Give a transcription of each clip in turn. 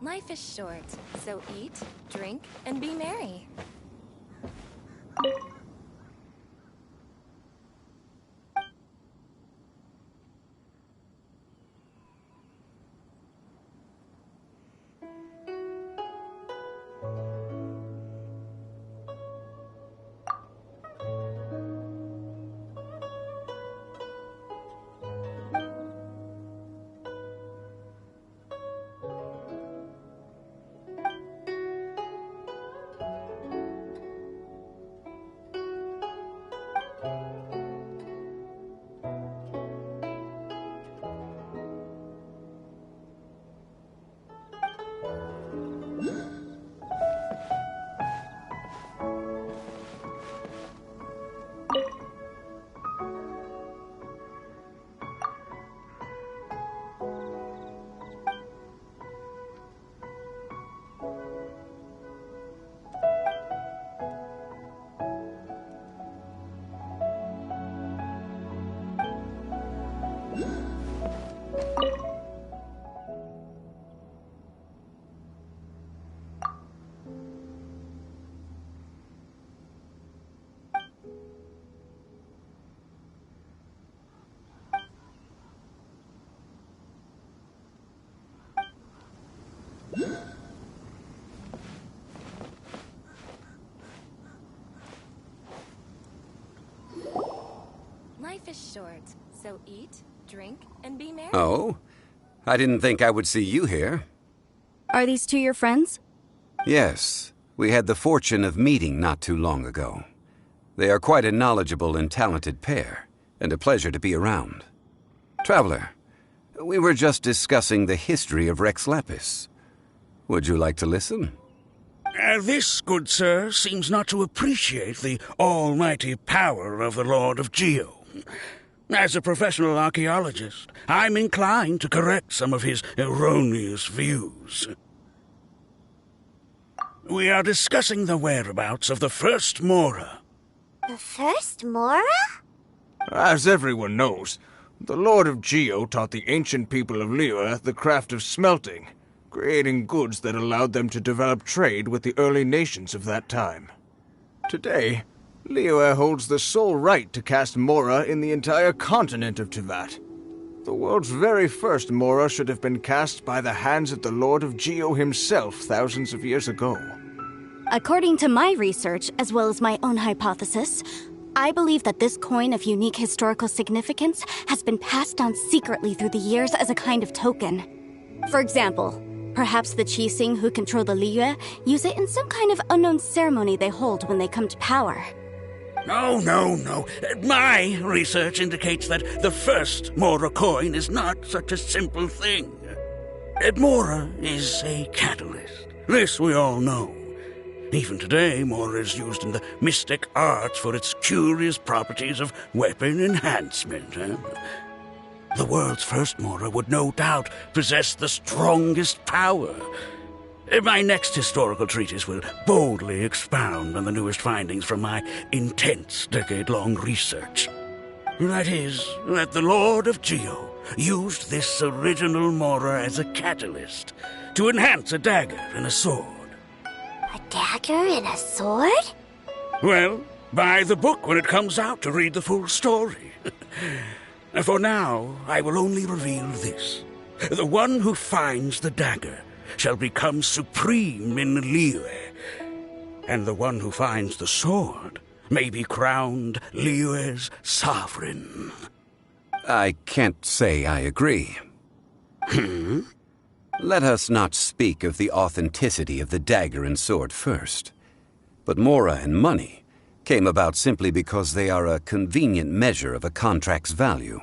Life is short, so eat, drink, and be merry. Life is short, so eat, drink, and be merry. Oh? I didn't think I would see you here. Are these two your friends? Yes. We had the fortune of meeting not too long ago. They are quite a knowledgeable and talented pair, and a pleasure to be around. Traveler, we were just discussing the history of Rex Lapis. Would you like to listen? This, good sir, seems not to appreciate the almighty power of the Lord of Geo. As a professional archaeologist, I'm inclined to correct some of his erroneous views. We are discussing the whereabouts of the first Mora. The first Mora? As everyone knows, the Lord of Geo taught the ancient people of Liyue the craft of smelting, creating goods that allowed them to develop trade with the early nations of that time. Today, Liyue holds the sole right to cast Mora in the entire continent of Teyvat. The world's very first Mora should have been cast by the hands of the Lord of Geo himself thousands of years ago. According to my research, as well as my own hypothesis, I believe that this coin of unique historical significance has been passed on secretly through the years as a kind of token. For example, perhaps the Qixing who control the Liyue use it in some kind of unknown ceremony they hold when they come to power. No. My research indicates that the first Mora coin is not such a simple thing. Mora is a catalyst. This we all know. Even today, Mora is used in the mystic arts for its curious properties of weapon enhancement. The world's first Mora would no doubt possess the strongest power. My next historical treatise will boldly expound on the newest findings from my intense decade-long research. That is, that the Lord of Geo used this original Mora as a catalyst to enhance a dagger and a sword. A dagger and a sword? Well, buy the book when it comes out to read the full story. For now, I will only reveal this. The one who finds the dagger shall become supreme in Liyue, and the one who finds the sword may be crowned Liyue's sovereign. I can't say I agree. Let us not speak of the authenticity of the dagger and sword first. But Mora and money came about simply because they are a convenient measure of a contract's value.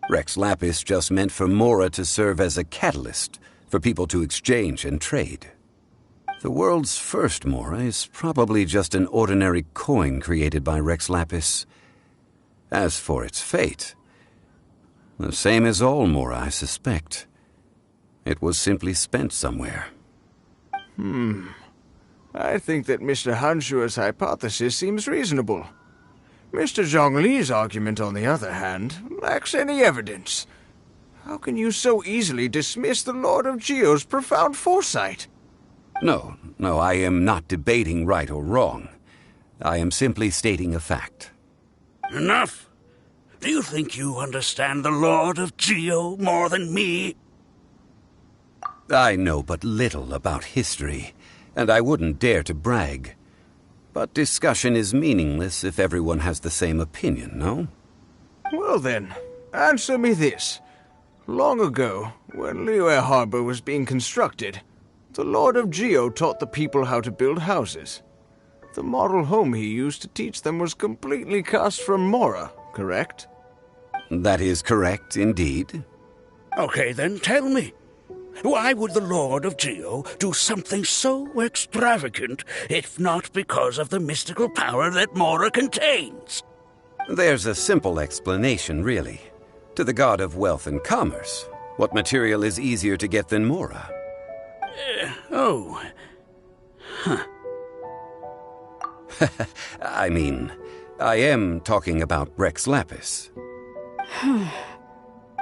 Rex Lapis just meant for Mora to serve as a catalyst for people to exchange and trade. The world's first Mora is probably just an ordinary coin created by Rex Lapis. As for its fate, the same as all Mora, I suspect. It was simply spent somewhere. I think that Mr. Hanshua's hypothesis seems reasonable. Mr. Zhongli's argument, on the other hand, lacks any evidence. How can you so easily dismiss the Lord of Geo's profound foresight? No, I am not debating right or wrong. I am simply stating a fact. Enough! Do you think you understand the Lord of Geo more than me? I know but little about history, and I wouldn't dare to brag. But discussion is meaningless if everyone has the same opinion, no? Well then, answer me this. Long ago, when Liyue Harbor was being constructed, the Lord of Geo taught the people how to build houses. The model home he used to teach them was completely cast from Mora, correct? That is correct, indeed. Okay, then tell me. Why would the Lord of Geo do something so extravagant, if not because of the mystical power that Mora contains? There's a simple explanation, really. To the god of wealth and commerce, what material is easier to get than Mora? I mean, I am talking about Rex Lapis.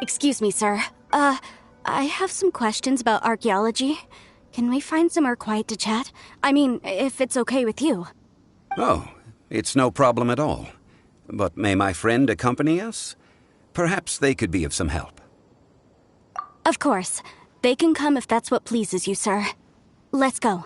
Excuse me, sir. I have some questions about archaeology. Can we find somewhere quiet to chat? I mean, if it's okay with you. Oh, it's no problem at all. But may my friend accompany us? Perhaps they could be of some help. Of course. They can come if that's what pleases you, sir. Let's go.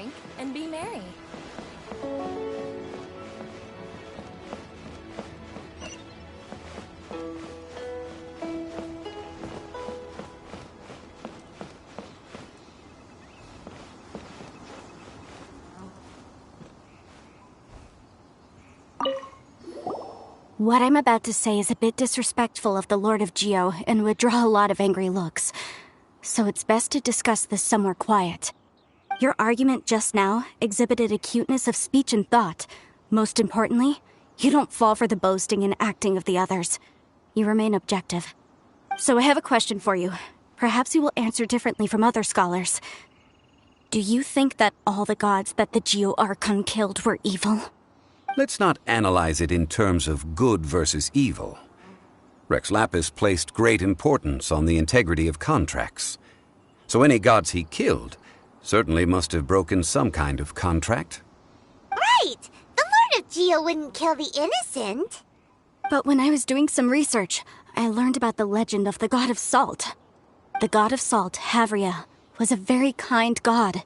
drink, and be merry. What I'm about to say is a bit disrespectful of the Lord of Geo and would draw a lot of angry looks. So it's best to discuss this somewhere quiet. Your argument just now exhibited acuteness of speech and thought. Most importantly, you don't fall for the boasting and acting of the others. You remain objective. So I have a question for you. Perhaps you will answer differently from other scholars. Do you think that all the gods that the Geo Archon killed were evil? Let's not analyze it in terms of good versus evil. Rex Lapis placed great importance on the integrity of contracts. So any gods he killed certainly must have broken some kind of contract. Right! The Lord of Geo wouldn't kill the innocent. But when I was doing some research, I learned about the legend of the god of salt. The god of salt, Havria, was a very kind god,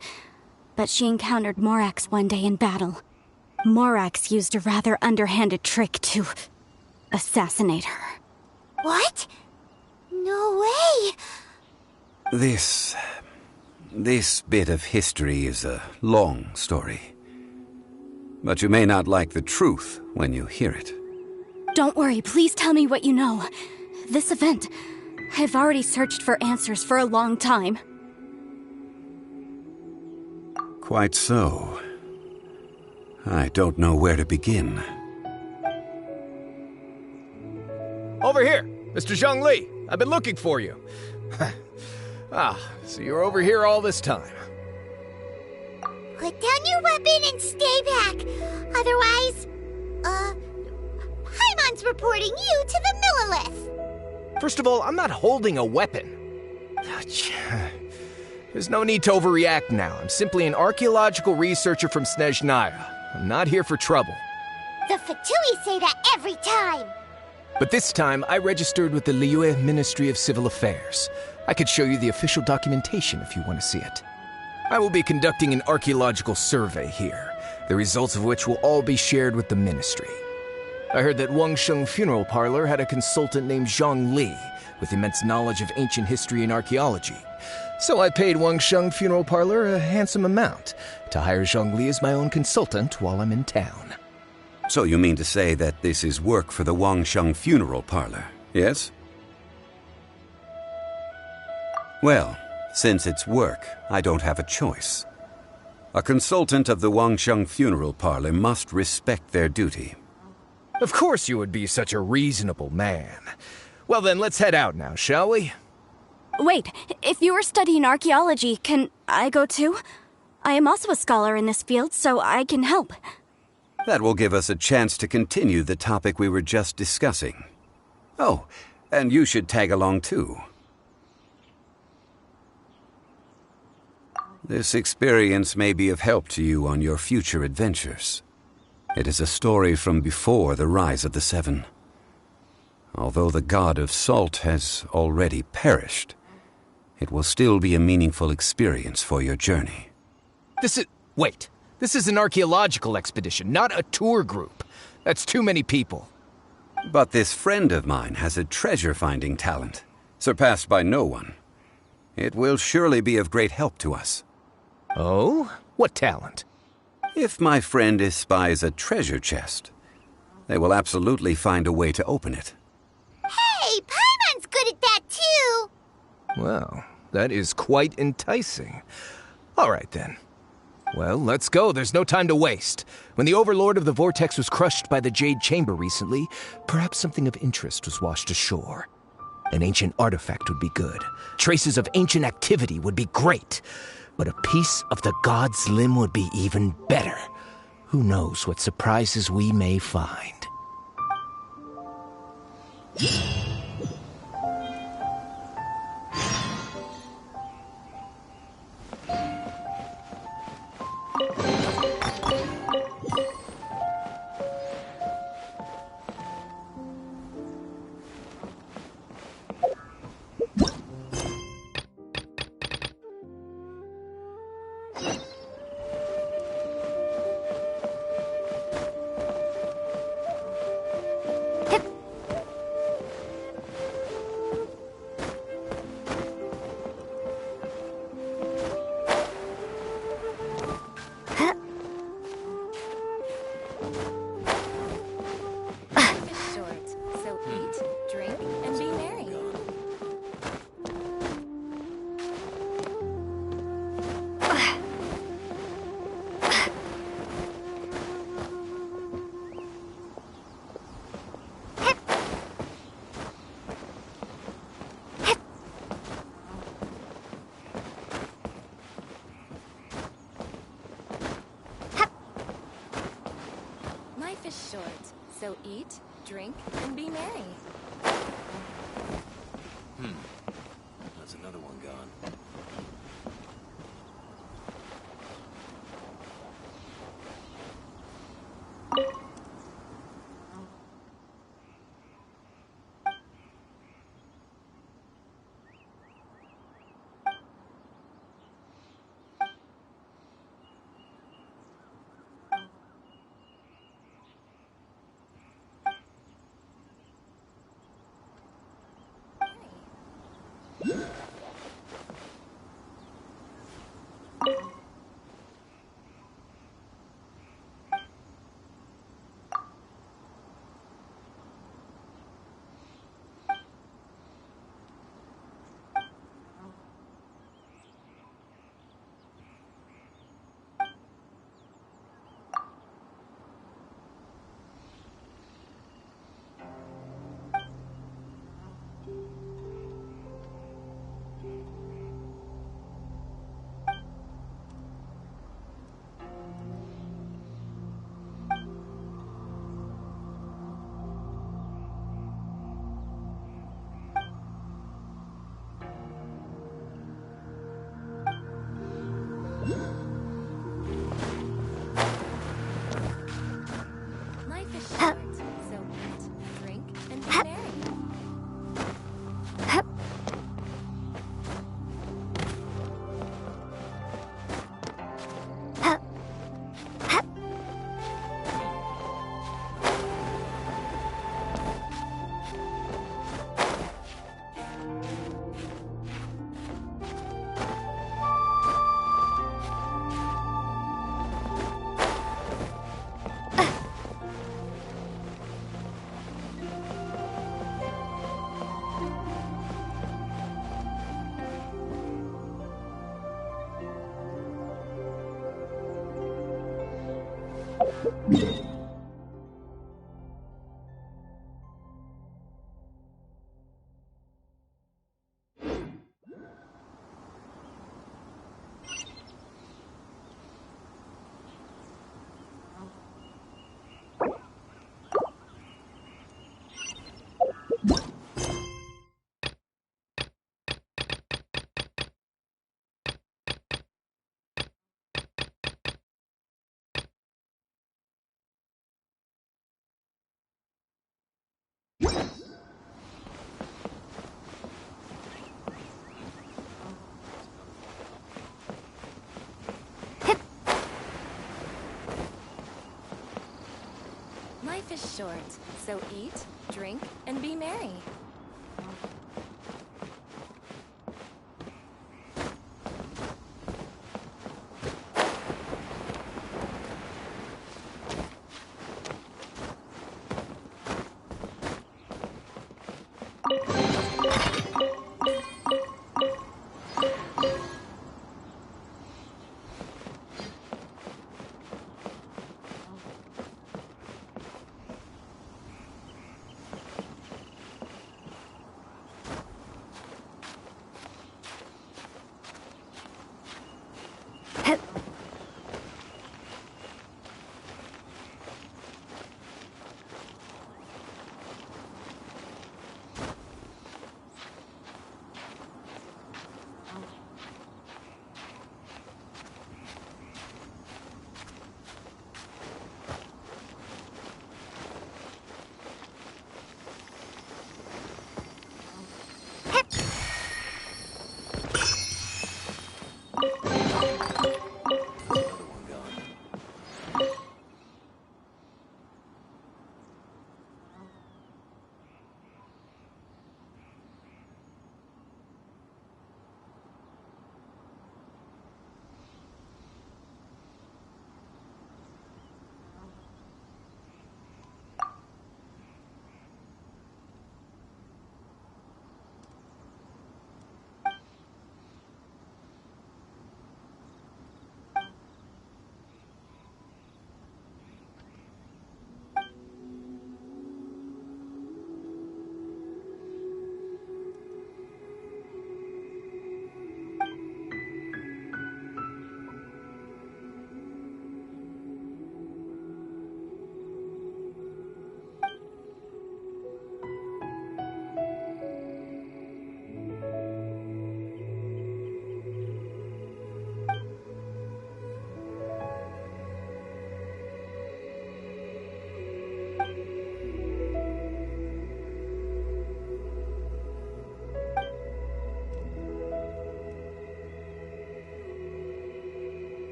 but she encountered Morax one day in battle. Morax used a rather underhanded trick to assassinate her. What? No way! This bit of history is a long story. But you may not like the truth when you hear it. Don't worry, please tell me what you know. This event, I've already searched for answers for a long time. Quite so. I don't know where to begin. Over here, Mr. Zhongli. I've been looking for you. So you're over here all this time. Put down your weapon and stay back. Otherwise, Paimon's reporting you to the Millilith. First of all, I'm not holding a weapon. There's no need to overreact now. I'm simply an archaeological researcher from Snezhnaya. I'm not here for trouble. The Fatui say that every time. But this time, I registered with the Liyue Ministry of Civil Affairs. I could show you the official documentation if you want to see it. I will be conducting an archaeological survey here, the results of which will all be shared with the ministry. I heard that Wangsheng Funeral Parlor had a consultant named Zhang Li, with immense knowledge of ancient history and archaeology. So I paid Wangsheng Funeral Parlor a handsome amount to hire Zhang Li as my own consultant while I'm in town. So you mean to say that this is work for the Wangsheng Funeral Parlor, yes? Well, since it's work, I don't have a choice. A consultant of the Wangsheng Funeral Parlor must respect their duty. Of course you would be such a reasonable man. Well then, let's head out now, shall we? Wait, if you are studying archaeology, can I go too? I am also a scholar in this field, so I can help. That will give us a chance to continue the topic we were just discussing. Oh, and you should tag along too. This experience may be of help to you on your future adventures. It is a story from before the rise of the Seven. Although the god of salt has already perished, it will still be a meaningful experience for your journey. Wait. This is an archaeological expedition, not a tour group. That's too many people. But this friend of mine has a treasure-finding talent, surpassed by no one. It will surely be of great help to us. Oh? What talent? If my friend espies a treasure chest, they will absolutely find a way to open it. Hey, Paimon's good at that too! Well, that is quite enticing. All right then. Well, let's go. There's no time to waste. When the Overlord of the Vortex was crushed by the Jade Chamber recently, perhaps something of interest was washed ashore. An ancient artifact would be good. Traces of ancient activity would be great. But a piece of the god's limb would be even better. Who knows what surprises we may find. so eat, drink, and be merry. That's another one gone. Life is short, so eat, drink, and be merry. Life is short, so eat, drink, and be merry.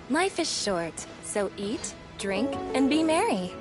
Life is short, so eat, drink, and be merry.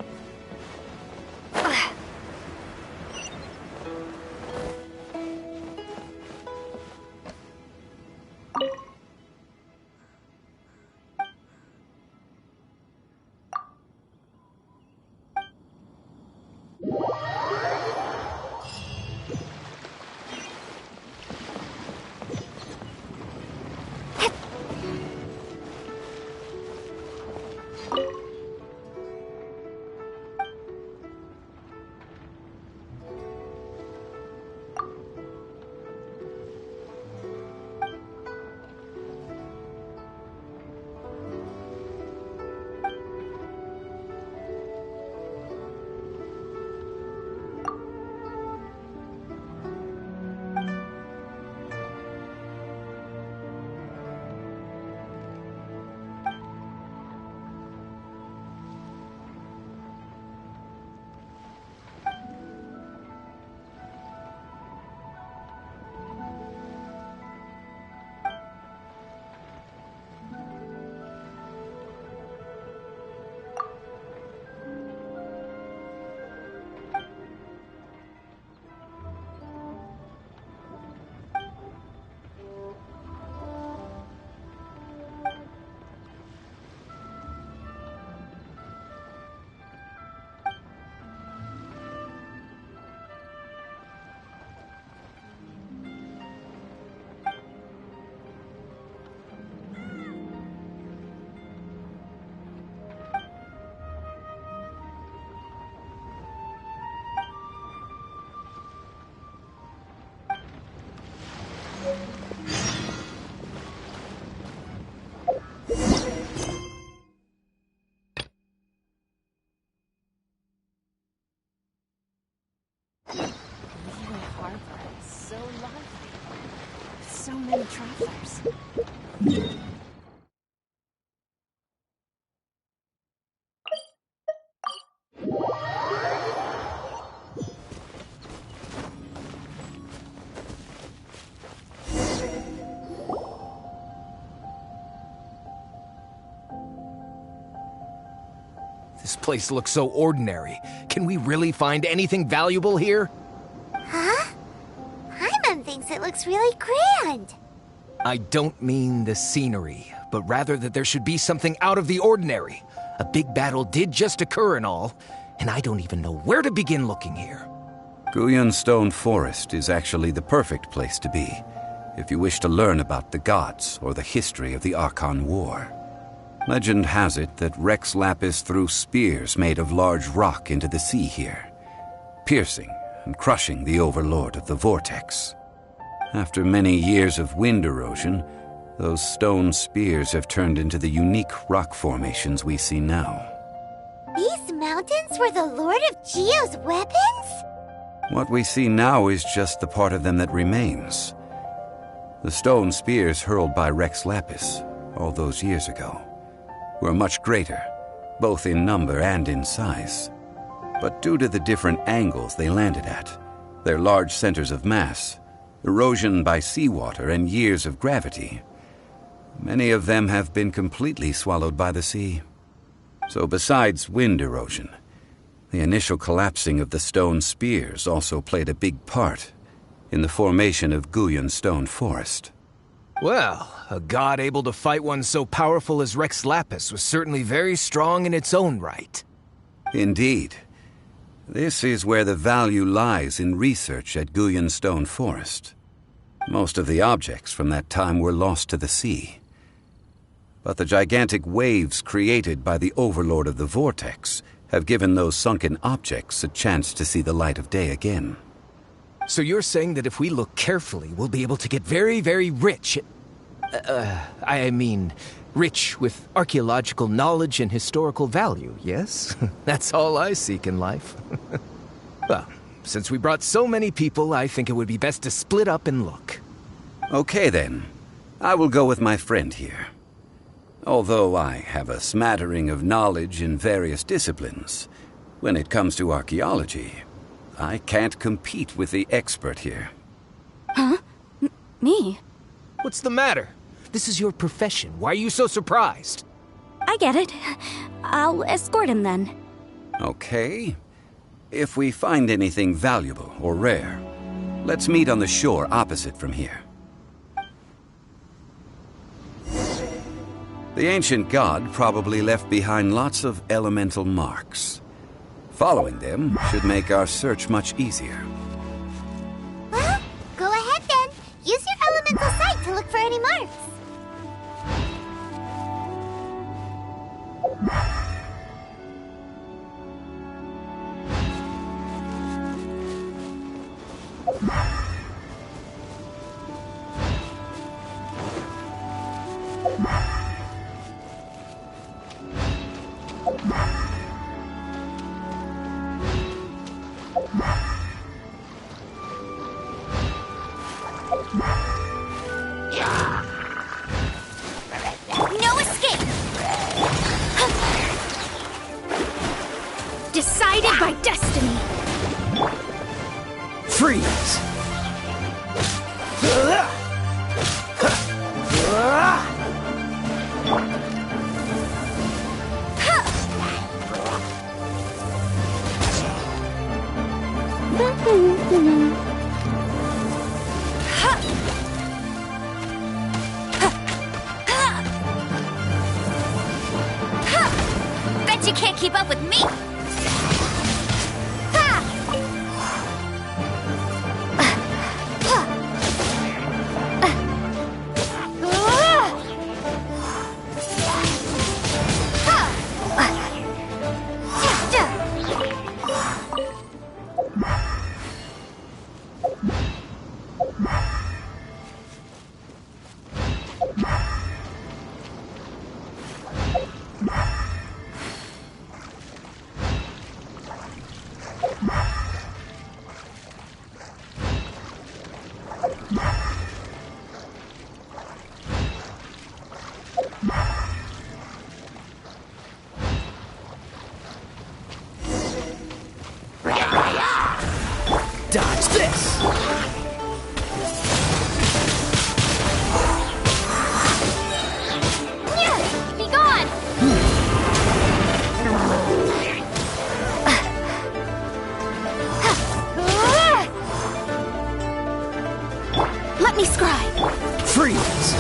So lively. So many travelers. This place looks so ordinary. Can we really find anything valuable here? Huh? Paimon thinks it looks really grand. I don't mean the scenery, but rather that there should be something out of the ordinary. A big battle did just occur and all, and I don't even know where to begin looking here. Guyun Stone Forest is actually the perfect place to be, if you wish to learn about the gods or the history of the Archon War. Legend has it that Rex Lapis threw spears made of large rock into the sea here, piercing and crushing the overlord of the vortex. After many years of wind erosion, those stone spears have turned into the unique rock formations we see now. These mountains were the Lord of Geo's weapons? What we see now is just the part of them that remains. The stone spears hurled by Rex Lapis all those years ago were much greater, both in number and in size. But due to the different angles they landed at, their large centers of mass, erosion by seawater, and years of gravity, many of them have been completely swallowed by the sea. So besides wind erosion, the initial collapsing of the stone spears also played a big part in the formation of Guyun Stone Forest. Well, a god able to fight one so powerful as Rex Lapis was certainly very strong in its own right. Indeed. This is where the value lies in research at Guyun Stone Forest. Most of the objects from that time were lost to the sea. But the gigantic waves created by the overlord of the vortex have given those sunken objects a chance to see the light of day again. So you're saying that if we look carefully, we'll be able to get very, very rich rich with archaeological knowledge and historical value, yes? That's all I seek in life. Well, since we brought so many people, I think it would be best to split up and look. Okay then. I will go with my friend here. Although I have a smattering of knowledge in various disciplines, When it comes to archaeology, I can't compete with the expert here. Huh? Me? What's the matter? This is your profession. Why are you so surprised? I get it. I'll escort him then. Okay. If we find anything valuable or rare, let's meet on the shore opposite from here. The ancient god probably left behind lots of elemental marks. Following them should make our search much easier. Well, go ahead then. Use your elemental sight to look for any marks. No escape! Decided by destiny. Freeze! Bet you can't keep up with me! Dodge this! Be gone! Let me scribe. Freeze!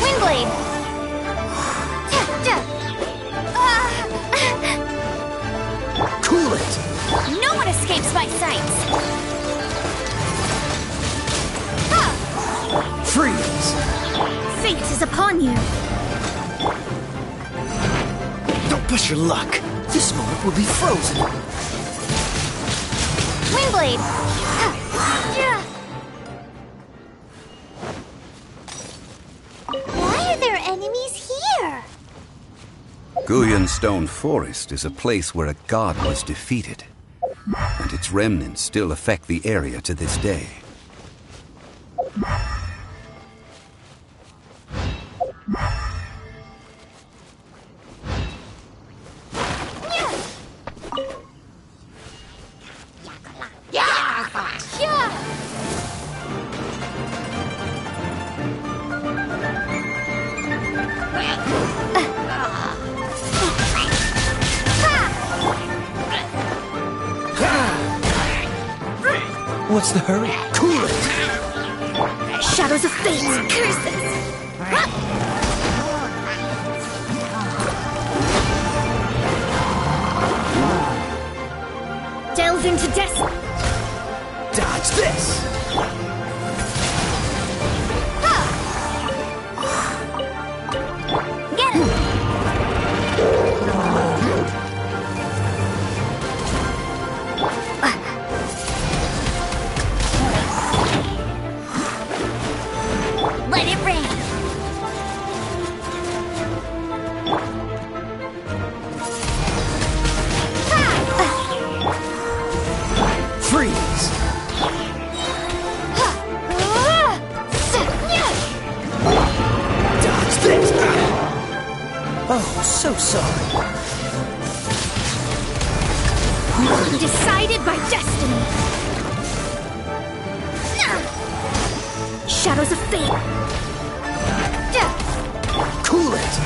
Windblade! Cool it! No one escapes my sights! Freeze! Fate is upon you! Don't push your luck. This moment will be frozen. Windblade! Why are there enemies here? Guyan Stone Forest is a place where a god was defeated, and its remnants still affect the area to this day. What's the hurry? Cool it! Shadows of fate! Curses! Delve into destiny! Dodge this! Get him! Let it rain! Freeze! Oh, so sorry. Decided by destiny. Shadows of fate. Cool it.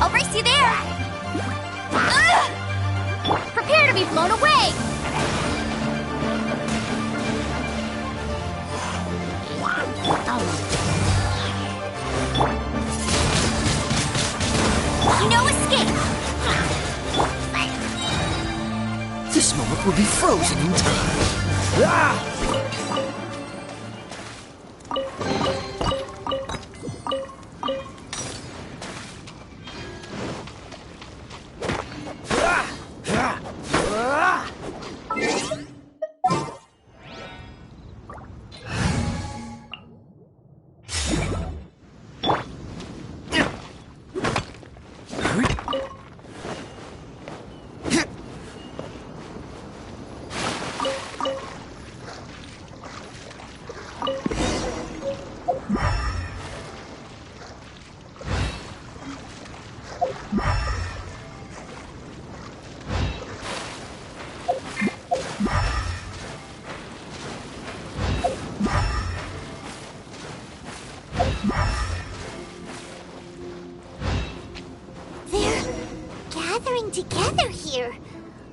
I'll race you there! Prepare to be blown away! No escape! This moment will be frozen in time. Ah! Together here.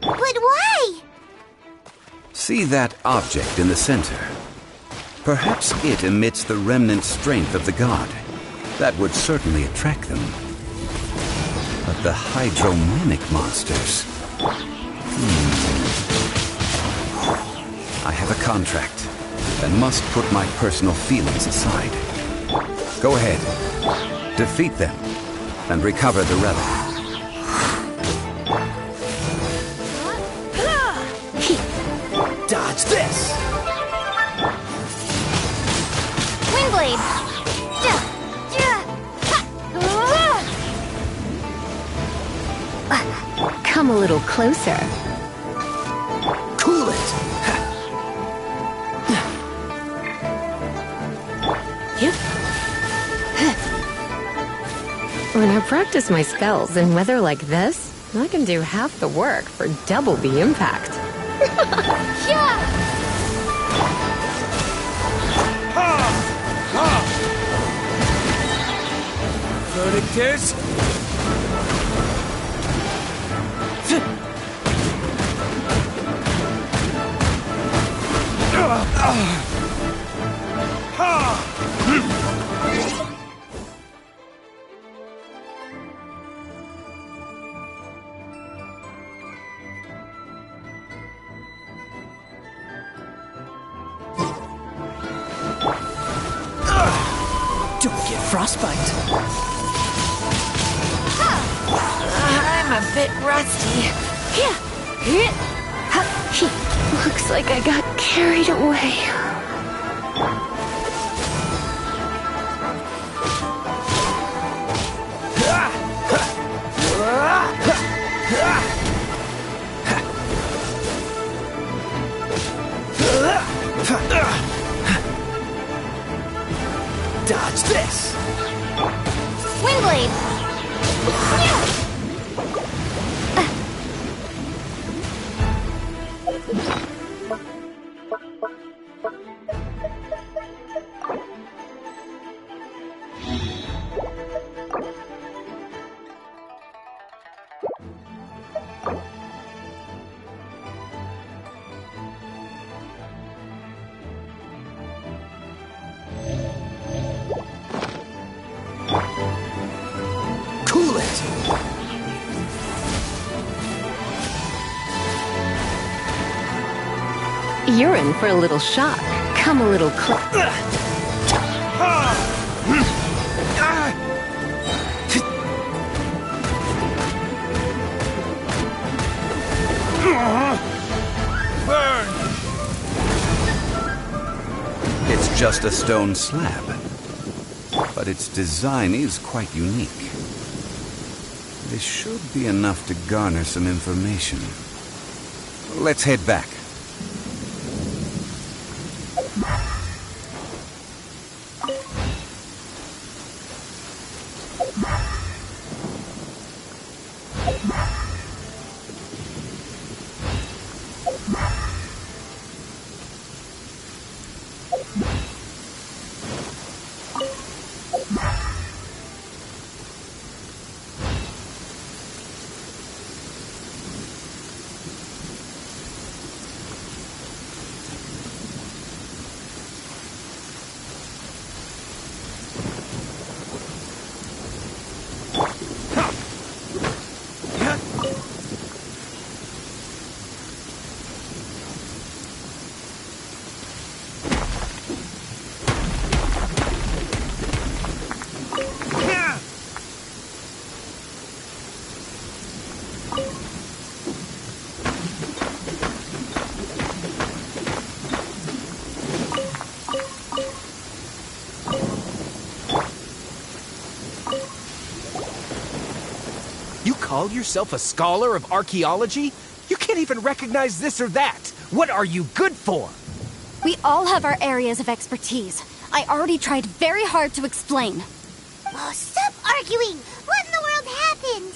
But why? See that object in the center? Perhaps it emits the remnant strength of the god. That would certainly attract them. But the hydro-mimic monsters... I have a contract, and must put my personal feelings aside. Go ahead. Defeat them, and recover the relic. Dodge this! Windblade! Come a little closer. Cool it! When I practice my spells in weather like this, I can do half the work for double the impact. Verdict is... Don't get frostbite. I'm a bit rusty. Looks like I got carried away. Dodge this! Windblade! You're in for a little shock. Come a little closer. Burn! It's just a stone slab, but its design is quite unique. This should be enough to garner some information. Let's head back. Call yourself a scholar of archaeology? You can't even recognize this or that. What are you good for? We all have our areas of expertise. I already tried very hard to explain. Oh, stop arguing! What in the world happened?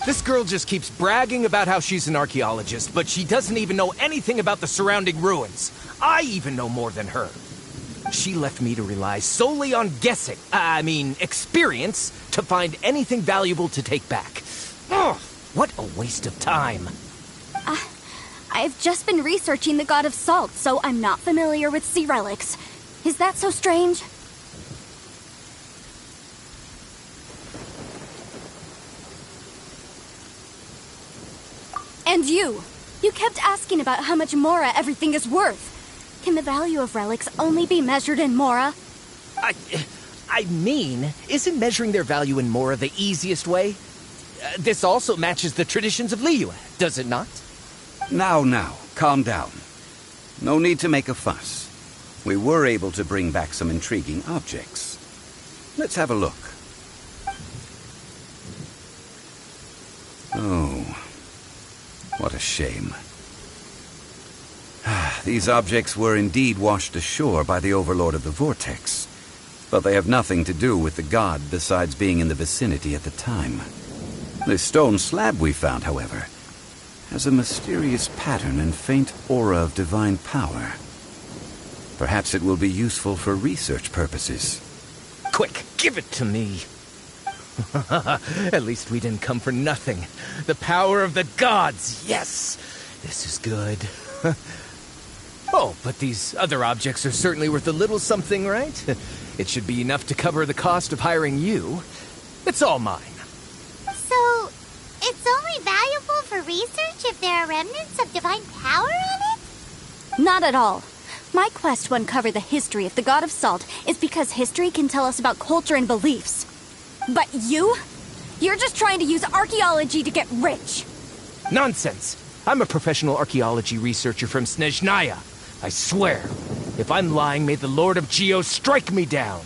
This girl just keeps bragging about how she's an archaeologist, but she doesn't even know anything about the surrounding ruins. I even know more than her. She left me to rely solely on guessing, experience, to find anything valuable to take back. Ugh, what a waste of time. I've just been researching the God of Salt, so I'm not familiar with sea relics. Is that so strange? And you kept asking about how much Mora everything is worth. Can the value of relics only be measured in Mora? Isn't measuring their value in Mora the easiest way? This also matches the traditions of Liyue, does it not? Now, calm down. No need to make a fuss. We were able to bring back some intriguing objects. Let's have a look. Oh, what a shame. These objects were indeed washed ashore by the Overlord of the Vortex, but they have nothing to do with the god besides being in the vicinity at the time. The stone slab we found, however, has a mysterious pattern and faint aura of divine power. Perhaps it will be useful for research purposes. Quick, give it to me. At least we didn't come for nothing. The power of the gods, yes! This is good. Oh, but these other objects are certainly worth a little something, right? It should be enough to cover the cost of hiring you. It's all mine. So, it's only valuable for research if there are remnants of divine power in it? Not at all. My quest to uncover the history of the God of Salt is because history can tell us about culture and beliefs. But you're just trying to use archaeology to get rich. Nonsense. I'm a professional archaeology researcher from Snezhnaya. I swear, if I'm lying, may the Lord of Geo strike me down.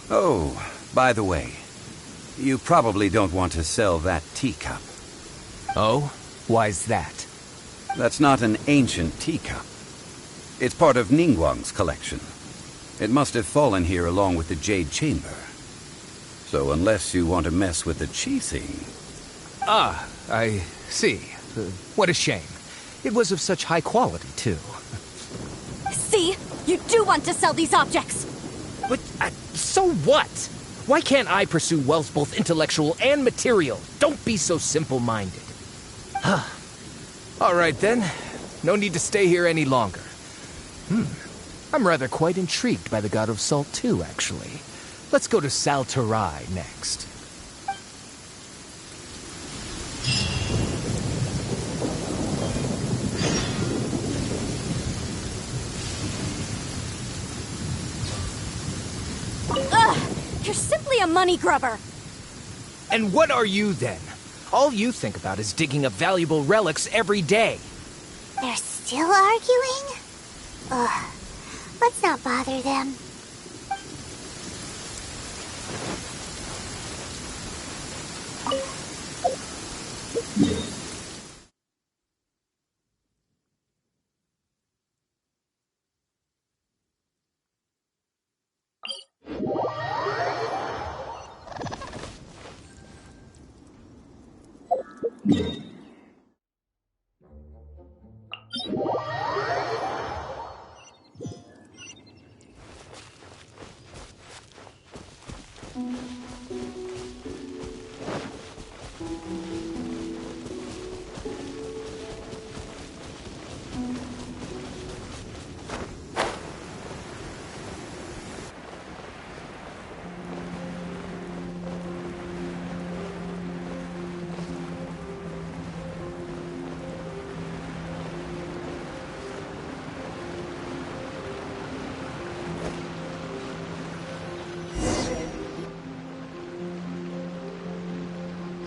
Oh, by the way, you probably don't want to sell that teacup. Oh? Why's that? That's not an ancient teacup. It's part of Ningguang's collection. It must have fallen here along with the Jade Chamber. So unless you want to mess with the cheesing... Ah, I see. What a shame. It was of such high quality, too. See? You do want to sell these objects! But, so what? Why can't I pursue wealth both intellectual and material? Don't be so simple-minded. All right, then. No need to stay here any longer. I'm rather quite intrigued by the God of Salt, too, actually. Let's go to Saltarai next. You're simply a money grubber. And what are you then? All you think about is digging up valuable relics every day. They're still arguing? Ugh. Let's not bother them.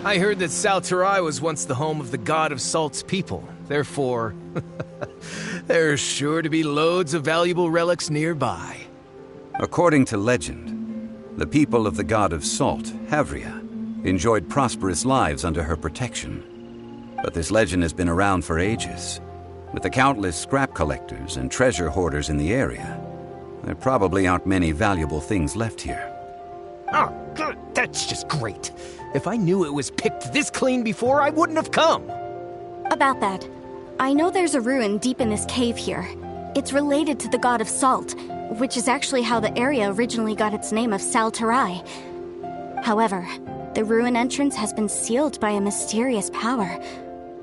I heard that Salterai was once the home of the God of Salt's people. Therefore, there's sure to be loads of valuable relics nearby. According to legend, the people of the God of Salt, Havria, enjoyed prosperous lives under her protection. But this legend has been around for ages. With the countless scrap collectors and treasure hoarders in the area, there probably aren't many valuable things left here. Oh, good. That's just great. If I knew it was picked this clean before, I wouldn't have come. About that, I know there's a ruin deep in this cave here. It's related to the God of Salt, which is actually how the area originally got its name of Salterai. However, the ruin entrance has been sealed by a mysterious power.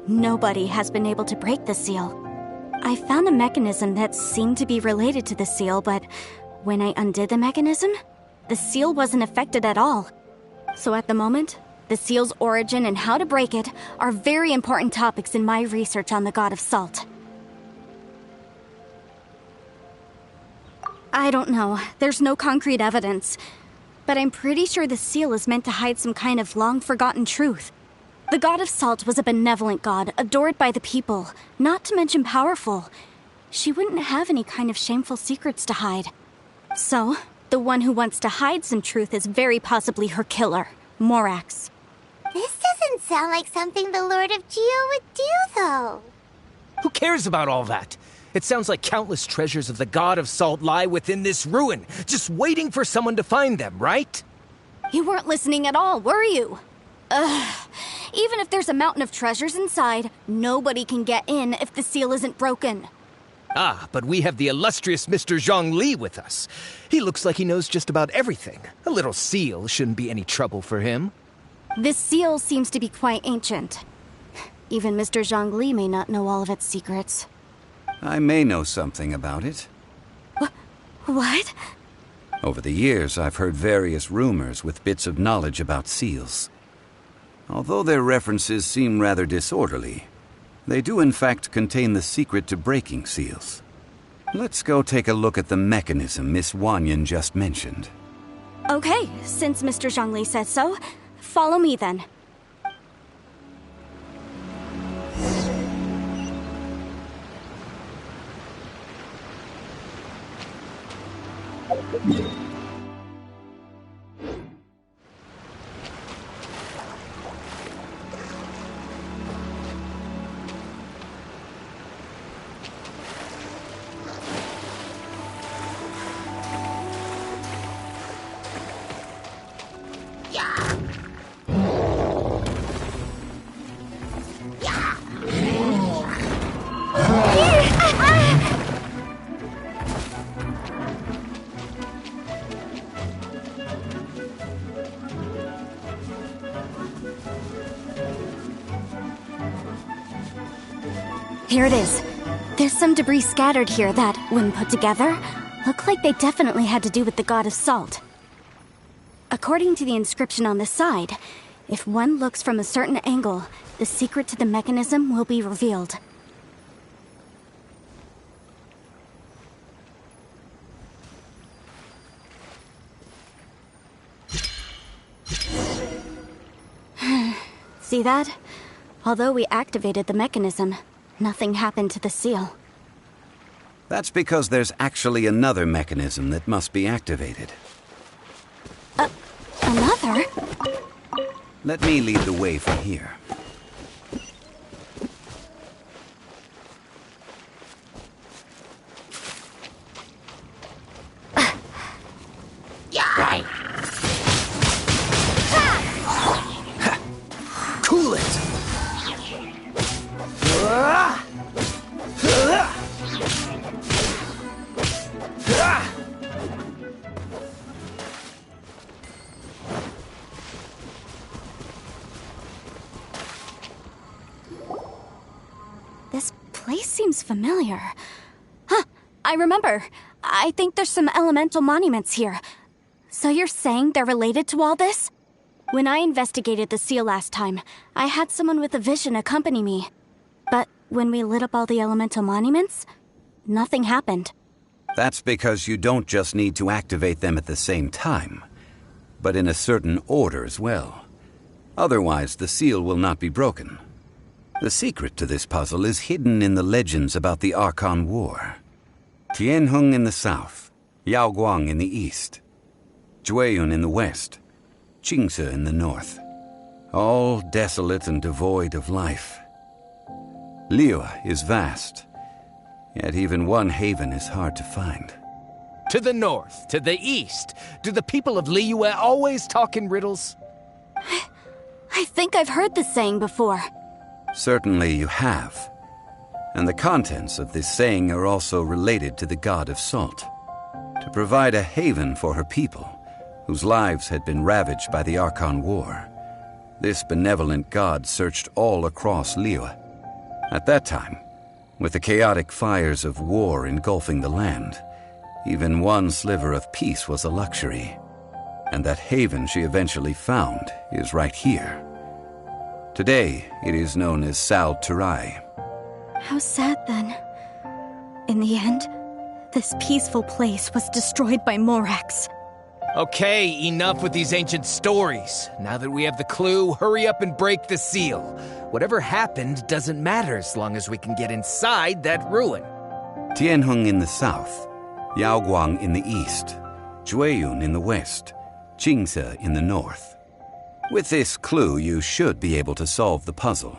Nobody has been able to break the seal. I found a mechanism that seemed to be related to the seal, but when I undid the mechanism, the seal wasn't affected at all. So at the moment, the seal's origin and how to break it are very important topics in my research on the God of Salt. I don't know. There's no concrete evidence. But I'm pretty sure the seal is meant to hide some kind of long-forgotten truth. The God of Salt was a benevolent god, adored by the people, not to mention powerful. She wouldn't have any kind of shameful secrets to hide. So, the one who wants to hide some truth is very possibly her killer, Morax. This doesn't sound like something the Lord of Geo would do, though. Who cares about all that? It sounds like countless treasures of the God of Salt lie within this ruin, just waiting for someone to find them, right? You weren't listening at all, were you? Even if there's a mountain of treasures inside, nobody can get in if the seal isn't broken. Ah, but we have the illustrious Mr. Zhongli with us. He looks like he knows just about everything. A little seal shouldn't be any trouble for him. This seal seems to be quite ancient. Even Mr. Zhongli may not know all of its secrets. I may know something about it. What? Over the years, I've heard various rumors with bits of knowledge about seals. Although their references seem rather disorderly, they do in fact contain the secret to breaking seals. Let's go take a look at the mechanism Miss Wanyan just mentioned. Okay, since Mr. Zhongli says so, follow me then. Here it is. There's some debris scattered here that, when put together, look like they definitely had to do with the God of Salt. According to the inscription on the side, if one looks from a certain angle, the secret to the mechanism will be revealed. See that? Although we activated the mechanism, nothing happened to the seal. That's because there's actually another mechanism that must be activated. Another? Let me lead the way from here. Cool it! This place seems familiar. Huh, I remember. I think there's some elemental monuments here. So you're saying they're related to all this? When I investigated the seal last time, I had someone with a vision accompany me. But when we lit up all the elemental monuments, nothing happened. That's because you don't just need to activate them at the same time, but in a certain order as well. Otherwise, the seal will not be broken. The secret to this puzzle is hidden in the legends about the Archon War. Tianheng in the south, Yaoguang in the east, Jueyun in the west, Qingce in the north. All desolate and devoid of life. Liyue is vast, yet even one haven is hard to find. To the north, to the east. Do the people of Liyue always talk in riddles? I think I've heard this saying before. Certainly you have. And the contents of this saying are also related to the god of salt. To provide a haven for her people, whose lives had been ravaged by the Archon War, this benevolent god searched all across Liyue. At that time, with the chaotic fires of war engulfing the land, even one sliver of peace was a luxury. And that haven she eventually found is right here. Today, it is known as Sal Turai. How sad then. In the end, this peaceful place was destroyed by Morax. Okay, enough with these ancient stories. Now that we have the clue, hurry up and break the seal. Whatever happened doesn't matter as long as we can get inside that ruin. Tianheng in the south, Yaoguang in the east, Jueyun in the west, Qingce in the north. With this clue, you should be able to solve the puzzle.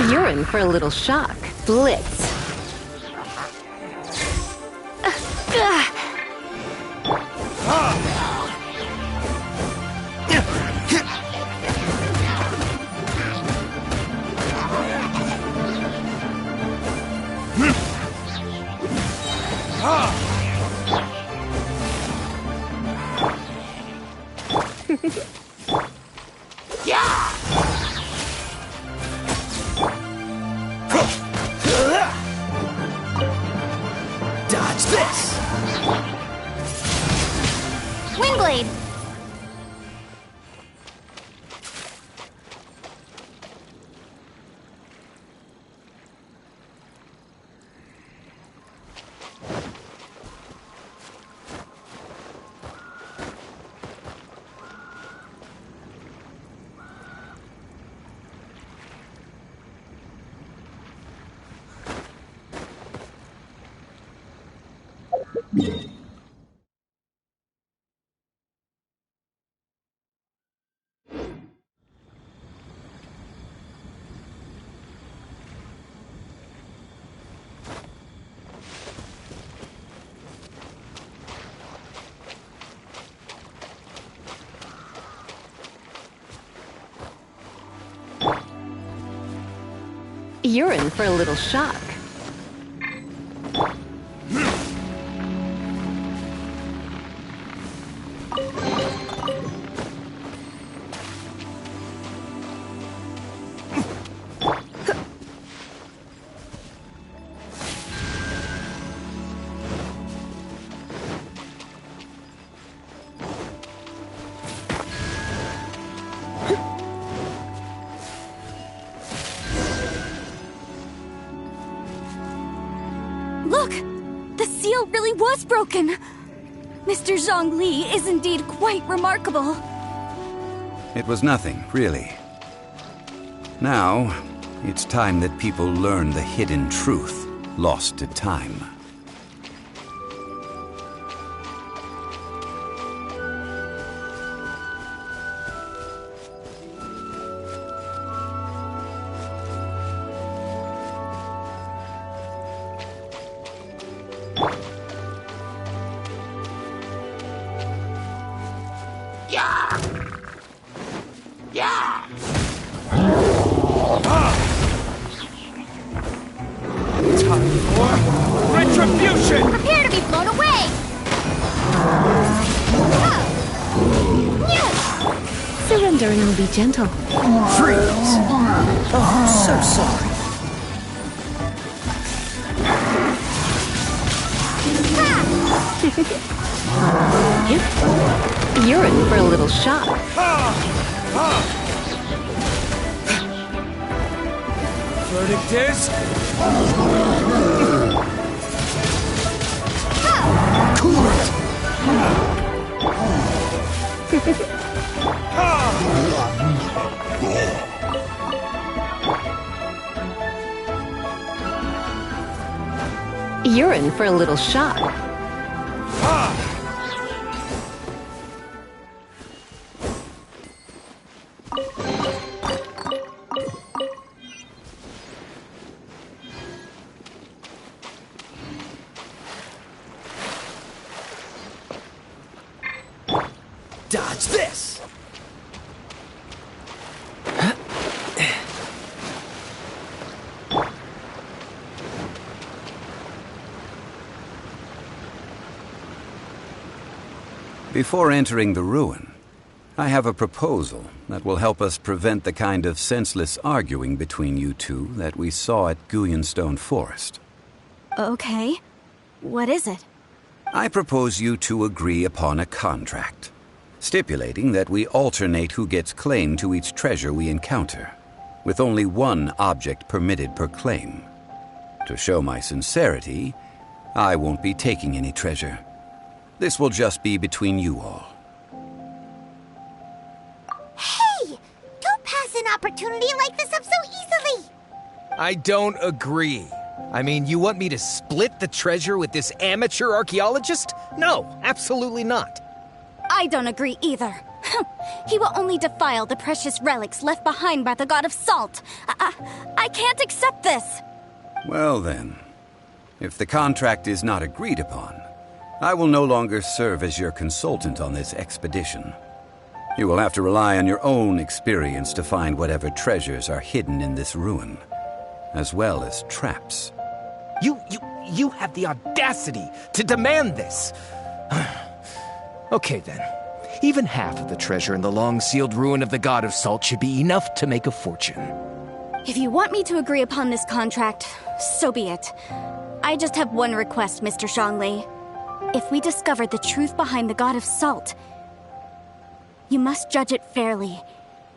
You're in for a little shock. Blitz. Dodge this! Windblade! You're in for a little shock. The seal really was broken! Mr. Zhongli is indeed quite remarkable. It was nothing, really. Now, it's time that people learn the hidden truth lost to time. Retribution! Prepare to be blown away! Surrender and I'll be gentle. Freeze! Oh, so sorry. You're in for a little shock. Verdict is... Cool it! You're in for a little shock. Dodge this! Before entering the ruin, I have a proposal that will help us prevent the kind of senseless arguing between you two that we saw at Guyonstone Forest. Okay. What is it? I propose you two agree upon a contract, stipulating that we alternate who gets claim to each treasure we encounter, with only one object permitted per claim. To show my sincerity, I won't be taking any treasure. This will just be between you all. Hey! Don't pass an opportunity like this up so easily! I don't agree. I mean, you want me to split the treasure with this amateur archaeologist? No, absolutely not. I don't agree either. He will only defile the precious relics left behind by the god of salt. I can't accept this. Well then, if the contract is not agreed upon, I will no longer serve as your consultant on this expedition. You will have to rely on your own experience to find whatever treasures are hidden in this ruin, as well as traps. You have the audacity to demand this. Okay then. Even half of the treasure in the long-sealed ruin of the god of salt should be enough to make a fortune. If you want me to agree upon this contract, so be it. I just have one request, Mr. Zhongli. If we discover the truth behind the god of salt, you must judge it fairly,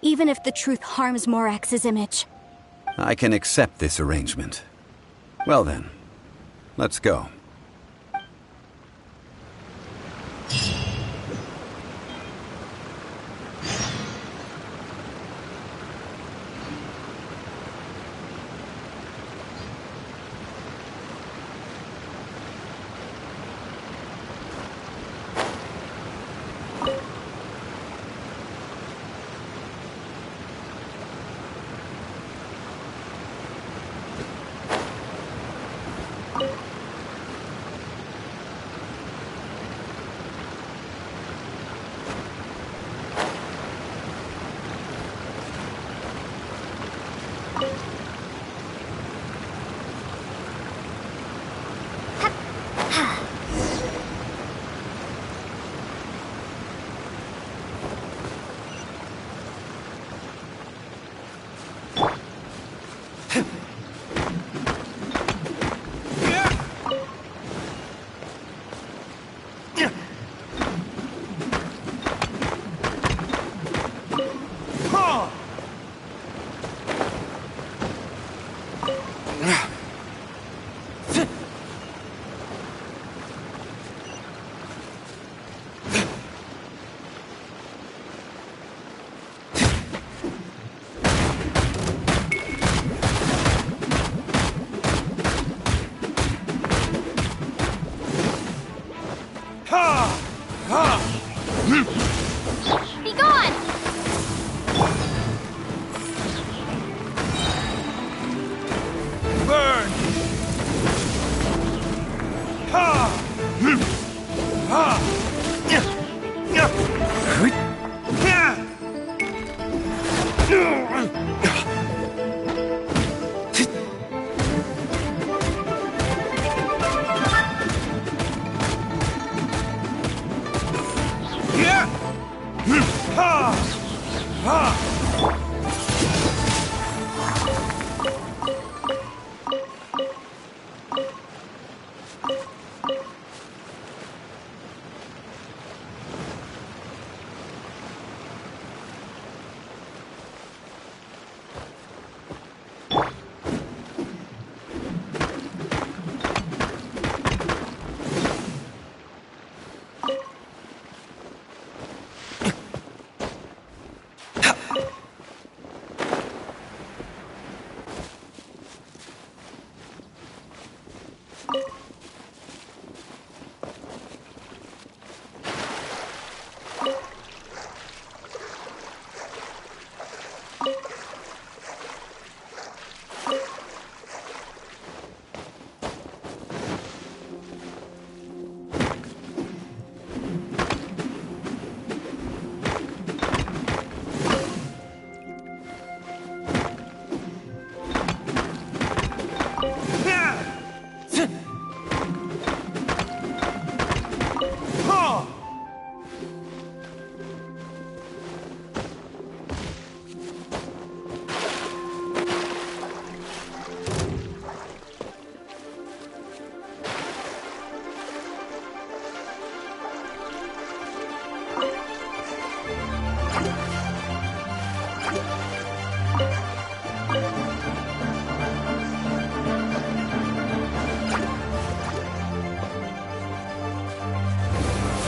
even if the truth harms Morax's image. I can accept this arrangement. Well then, let's go.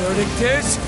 verdict is...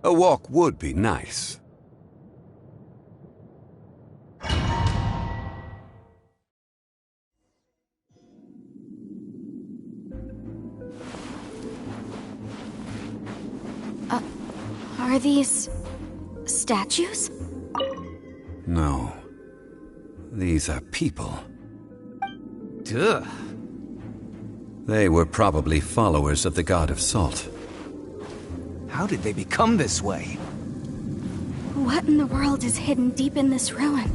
A walk would be nice. Are these... statues? No. These are people. Duh. They were probably followers of the god of salt. How did they become this way? What in the world is hidden deep in this ruin?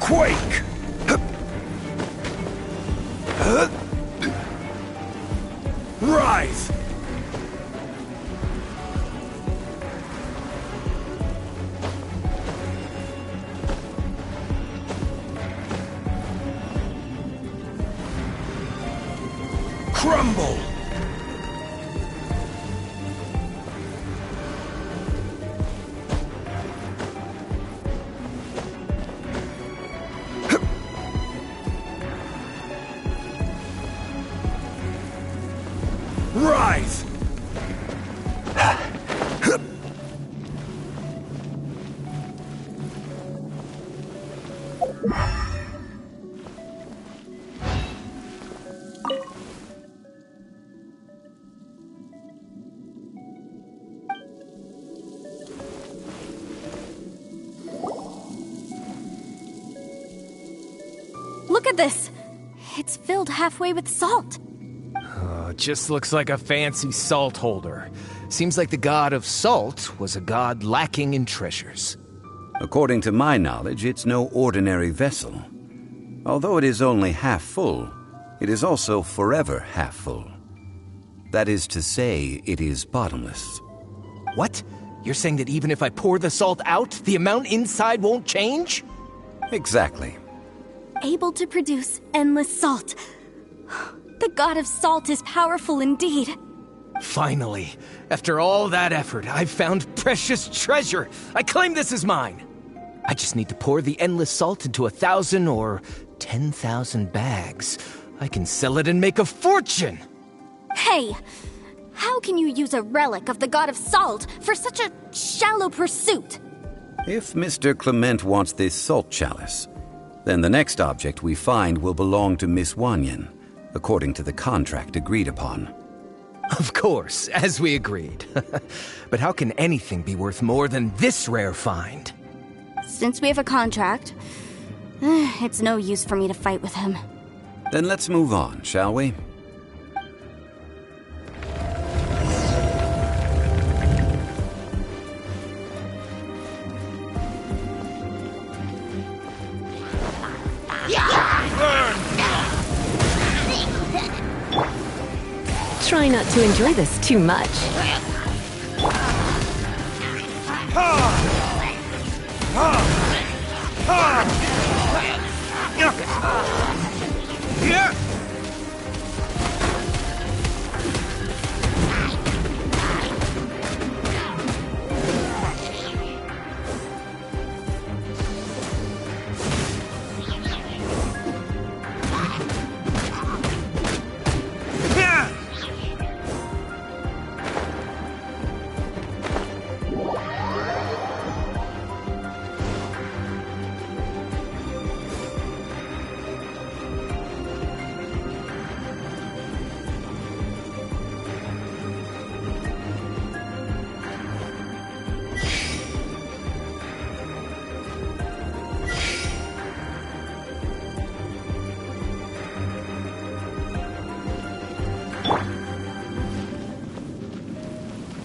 Quake! Rise! Crumble! Rise! Look at this! It's filled halfway with salt. It just looks like a fancy salt holder. Seems like the god of salt was a god lacking in treasures. According to my knowledge, it's no ordinary vessel. Although it is only half full, it is also forever half full. That is to say, it is bottomless. What? You're saying that even if I pour the salt out, the amount inside won't change? Exactly. Able to produce endless salt. The god of salt is powerful indeed. Finally, after all that effort, I've found precious treasure. I claim this as mine. I just need to pour the endless salt into 1,000 or 10,000 bags. I can sell it and make a fortune. Hey, how can you use a relic of the god of salt for such a shallow pursuit? If Mr. Clement wants this salt chalice, then the next object we find will belong to Miss Wanyan, according to the contract agreed upon. Of course, as we agreed. But how can anything be worth more than this rare find? Since we have a contract, it's no use for me to fight with him. Then let's move on, shall we? Try not to enjoy this too much.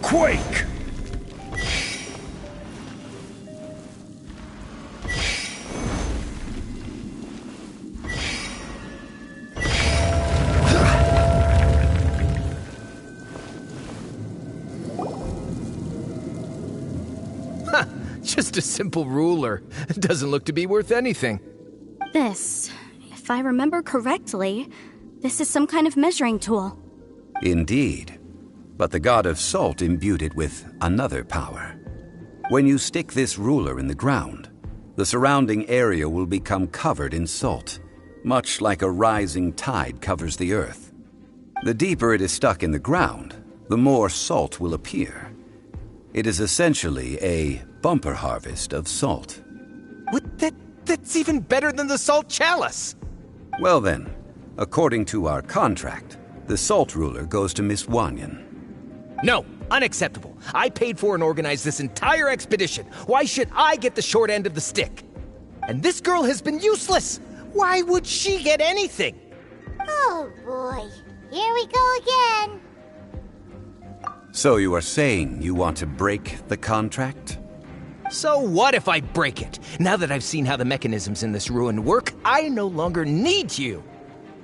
Quake! Just a simple ruler. It doesn't look to be worth anything. This, if I remember correctly, this is some kind of measuring tool. Indeed. But the god of salt imbued it with another power. When you stick this ruler in the ground, the surrounding area will become covered in salt, much like a rising tide covers the earth. The deeper it is stuck in the ground, the more salt will appear. It is essentially a bumper harvest of salt. What? That's even better than the salt chalice! Well then, according to our contract, the salt ruler goes to Miss Wanyan. No, unacceptable. I paid for and organized this entire expedition. Why should I get the short end of the stick? And this girl has been useless. Why would she get anything? Oh boy, here we go again. So you are saying you want to break the contract? So what if I break it? Now that I've seen how the mechanisms in this ruin work, I no longer need you.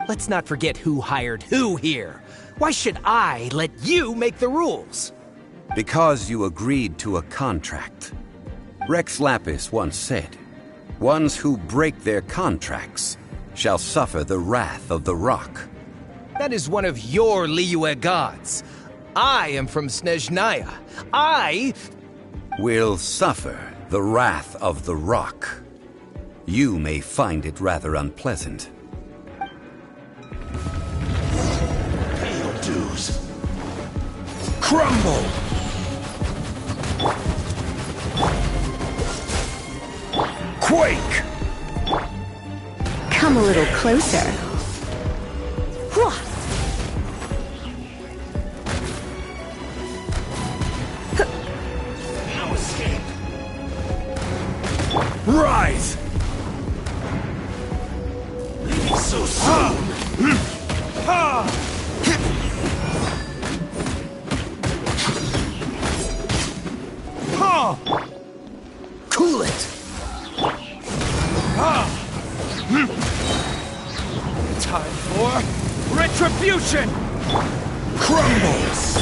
Let's not forget who hired who here. Why should I let you make the rules? Because you agreed to a contract. Rex Lapis once said, "Ones who break their contracts shall suffer the wrath of the rock." That is one of your Liyue gods. I am from Snezhnaya. I will suffer the wrath of the rock. You may find it rather unpleasant. Beetlejuice. Crumble! Quake! Come a little closer. No escape. Rise! Leaving so soon! cool it. Time for retribution! Crumbles!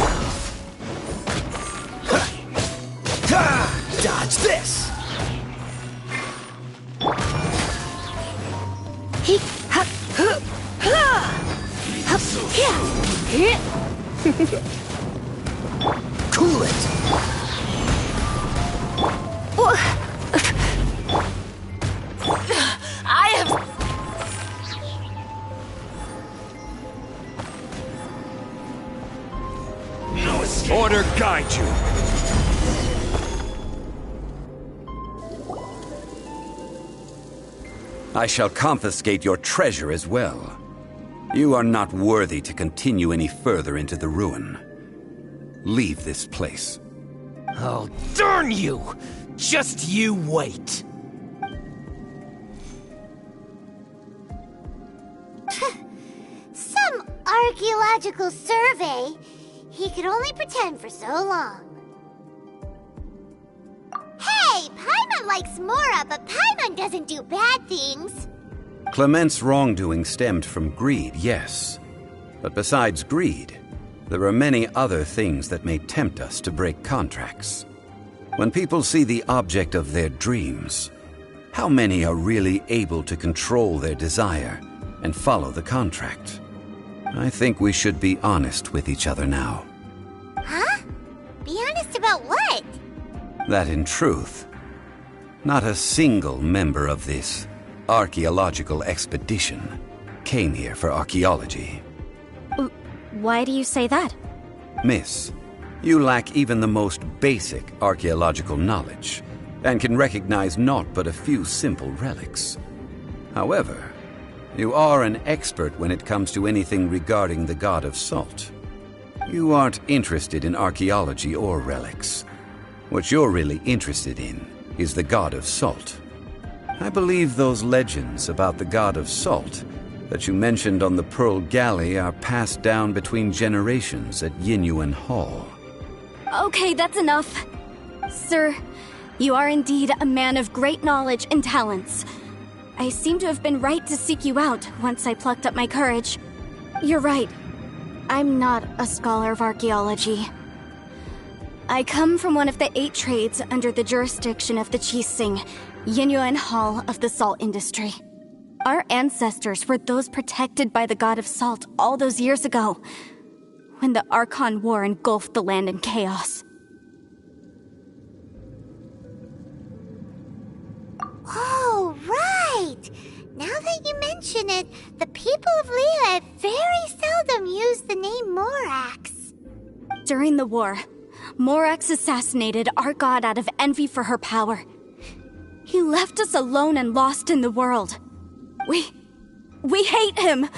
Order guide you. I shall confiscate your treasure as well. You are not worthy to continue any further into the ruin. Leave this place. Oh, darn you! Just you wait. Some archaeological survey. He could only pretend for so long. Hey, Paimon likes Mora, but Paimon doesn't do bad things. Clement's wrongdoing stemmed from greed, yes. But besides greed, there are many other things that may tempt us to break contracts. When people see the object of their dreams, how many are really able to control their desire and follow the contract? I think we should be honest with each other now. Huh? Be honest about what? That in truth, not a single member of this archaeological expedition came here for archaeology. Why do you say that? Miss, you lack even the most basic archaeological knowledge, and can recognize naught but a few simple relics. However, you are an expert when it comes to anything regarding the god of salt. You aren't interested in archaeology or relics. What you're really interested in is the god of salt. I believe those legends about the god of salt that you mentioned on the Pearl Galley are passed down between generations at Yinyuan Hall. Okay, that's enough. Sir, you are indeed a man of great knowledge and talents. I seem to have been right to seek you out once I plucked up my courage. You're right. I'm not a scholar of archaeology. I come from one of the 8 trades under the jurisdiction of the Qixing, Yinyuan Hall of the salt industry. Our ancestors were those protected by the god of salt all those years ago, when the Archon War engulfed the land in chaos. Oh, right! Now that you mention it, the people of Liyue very seldom use the name Morax. During the war, Morax assassinated our god out of envy for her power. He left us alone and lost in the world. We hate him!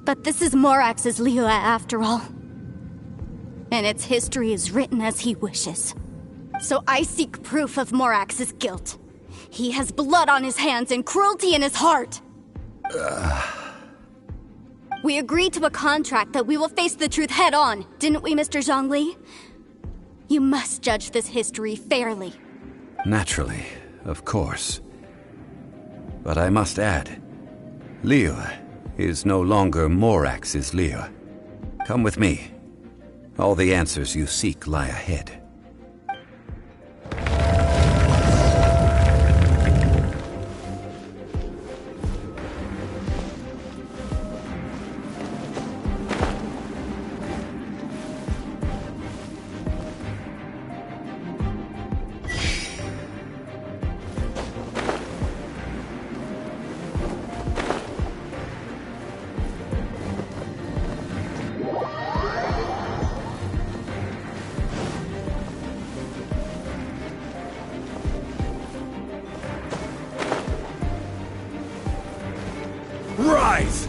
But this is Morax's Liyue after all. And its history is written as he wishes. So I seek proof of Morax's guilt. He has blood on his hands and cruelty in his heart. We agreed to a contract that we will face the truth head on, didn't we, Mr. Zhongli? You must judge this history fairly. Naturally, of course. But I must add, Liyue is no longer Morax's Liyue. Come with me. All the answers you seek lie ahead. Rise!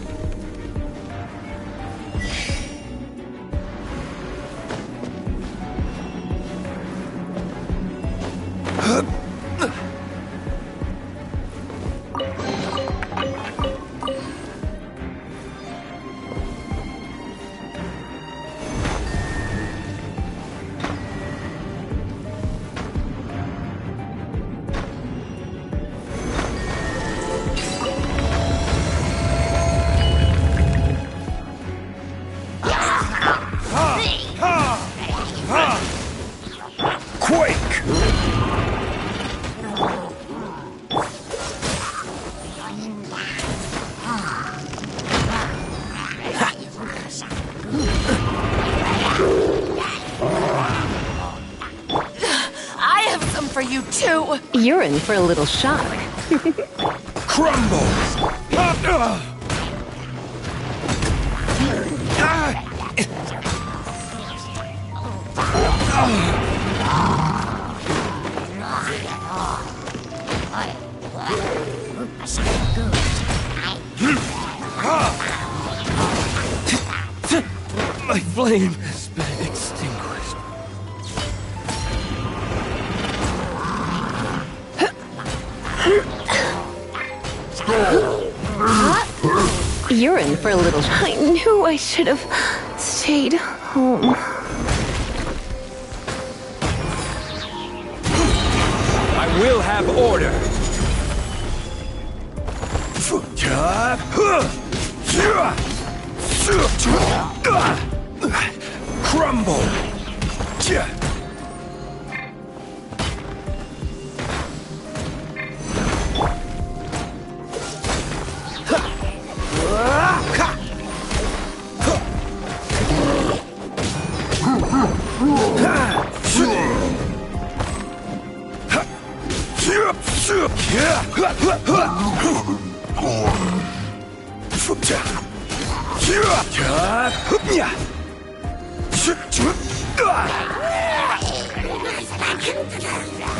You're in for a little shock. Crumble! My flame has been extinguished. You're in for a little... I knew I should have stayed home. I will have order. Crumble!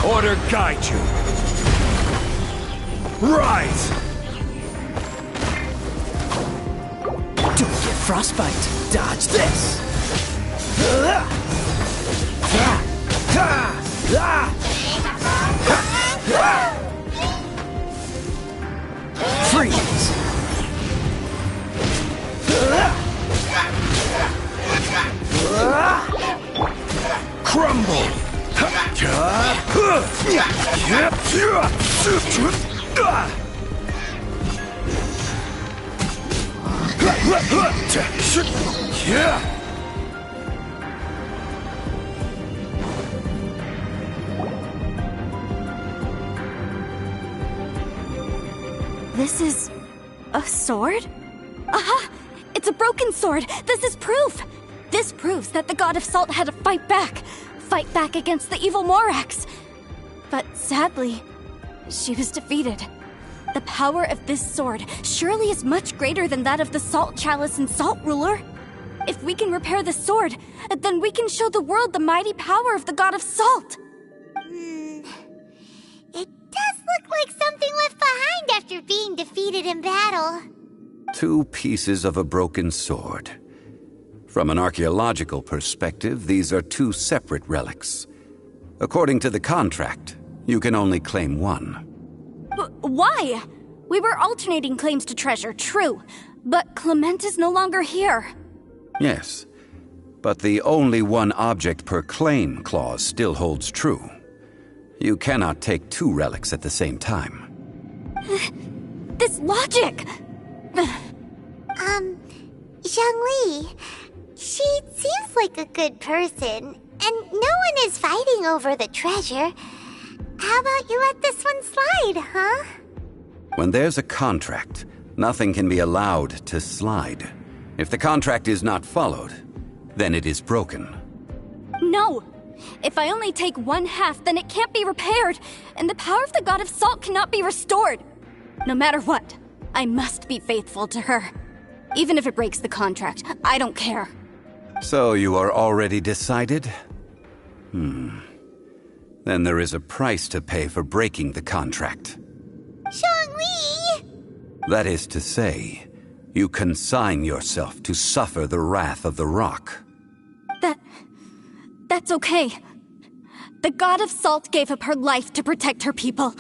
Order guide you. Rise! Don't get frostbite. Dodge this. Freeze! Crumble! This is a sword? Aha! It's a broken sword! This is proof! This proves that the god of salt had to fight back against the evil Morax. But sadly, she was defeated. The power of this sword surely is much greater than that of the Salt Chalice and Salt Ruler. If we can repair the sword, then we can show the world the mighty power of the god of salt. It does look like something left behind after being defeated in battle. 2 pieces of a broken sword. From an archaeological perspective, these are 2 separate relics. According to the contract, you can only claim one. Why? We were alternating claims to treasure, true. But Clement is no longer here. Yes, but the only one object per claim clause still holds true. You cannot take 2 relics at the same time. This logic! Zhongli, she seems like a good person, and no one is fighting over the treasure. How about you let this one slide, huh? When there's a contract, nothing can be allowed to slide. If the contract is not followed, then it is broken. No! If I only take 1/2, then it can't be repaired, and the power of the god of salt cannot be restored. No matter what, I must be faithful to her. Even if it breaks the contract, I don't care. So you are already decided? Then there is a price to pay for breaking the contract. Zhongli! That is to say, you consign yourself to suffer the wrath of the rock. That's okay. The god of salt gave up her life to protect her people.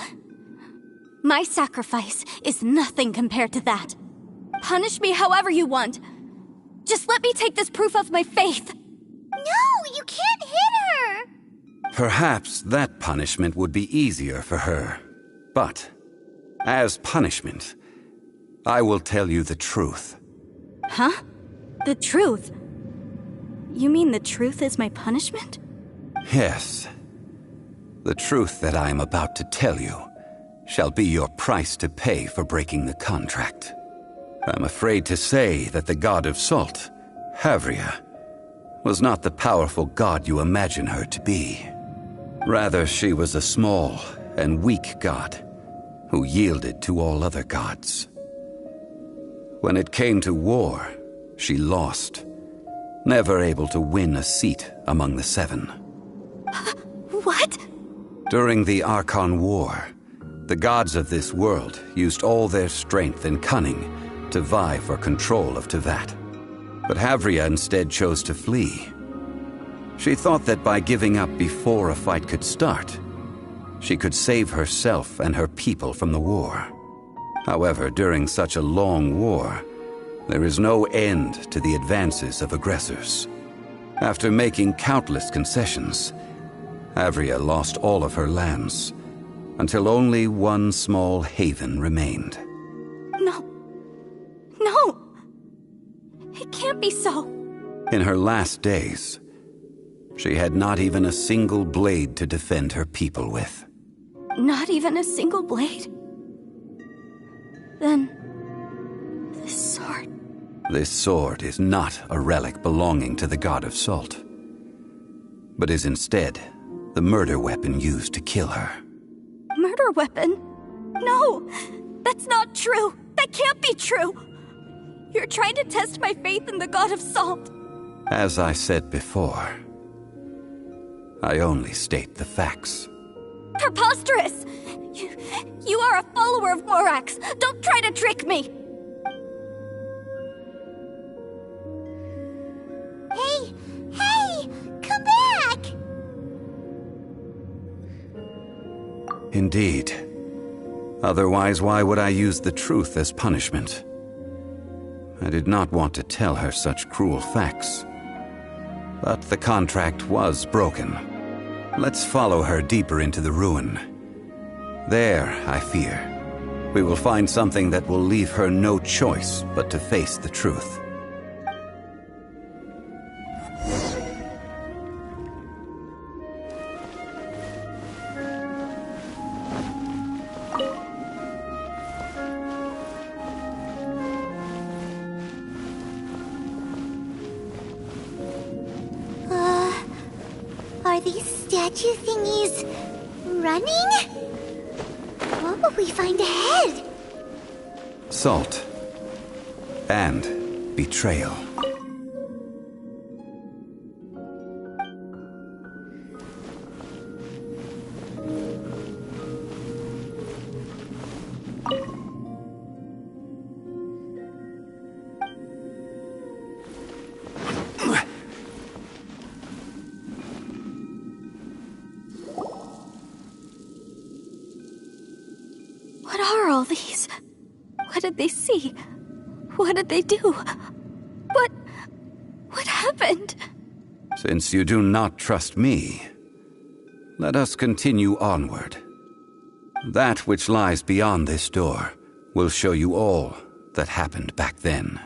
My sacrifice is nothing compared to that. Punish me however you want. Just let me take this proof of my faith. No, you can't hit her! Perhaps that punishment would be easier for her. But, as punishment, I will tell you the truth. Huh? The truth? You mean the truth is my punishment? Yes. The truth that I am about to tell you shall be your price to pay for breaking the contract. I'm afraid to say that the god of salt, Havria, was not the powerful god you imagine her to be. Rather, she was a small and weak god who yielded to all other gods. When it came to war, she lost, never able to win a seat among the 7. What? During the Archon War, the gods of this world used all their strength and cunning to vie for control of Teyvat. But Havria instead chose to flee. She thought that by giving up before a fight could start, she could save herself and her people from the war. However, during such a long war, there is no end to the advances of aggressors. After making countless concessions, Havria lost all of her lands, until only one small haven remained. No. No! It can't be so. In her last days, she had not even a single blade to defend her people with. Not even a single blade? Then, this sword... This sword is not a relic belonging to the god of Salt, but is instead the murder weapon used to kill her. Murder weapon? No! That's not true! That can't be true! You're trying to test my faith in the god of Salt. As I said before, I only state the facts. Preposterous! You are a follower of Morax! Don't try to trick me! Hey! Come back! Indeed. Otherwise, why would I use the truth as punishment? I did not want to tell her such cruel facts. But the contract was broken. Let's follow her deeper into the ruin. There, I fear, we will find something that will leave her no choice but to face the truth. Are these statue thingies running? What will we find ahead? Salt. And betrayal. What are all these? What did they see? What did they do? What happened? Since you do not trust me, let us continue onward. That which lies beyond this door will show you all that happened back then.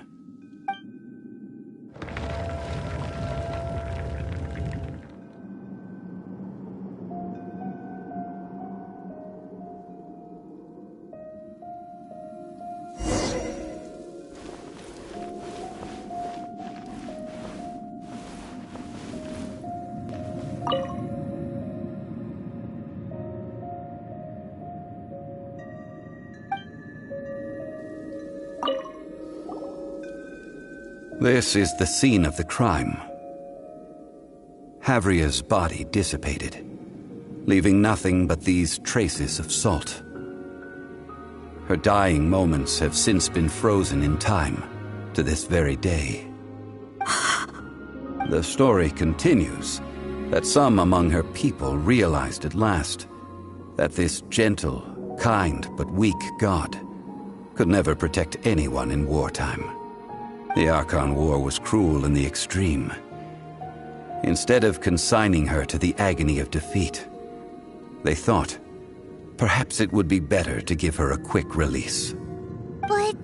This is the scene of the crime. Havria's body dissipated, leaving nothing but these traces of salt. Her dying moments have since been frozen in time to this very day. The story continues that some among her people realized at last that this gentle, kind, but weak god could never protect anyone in wartime. The Archon War was cruel in the extreme. Instead of consigning her to the agony of defeat, they thought perhaps it would be better to give her a quick release. But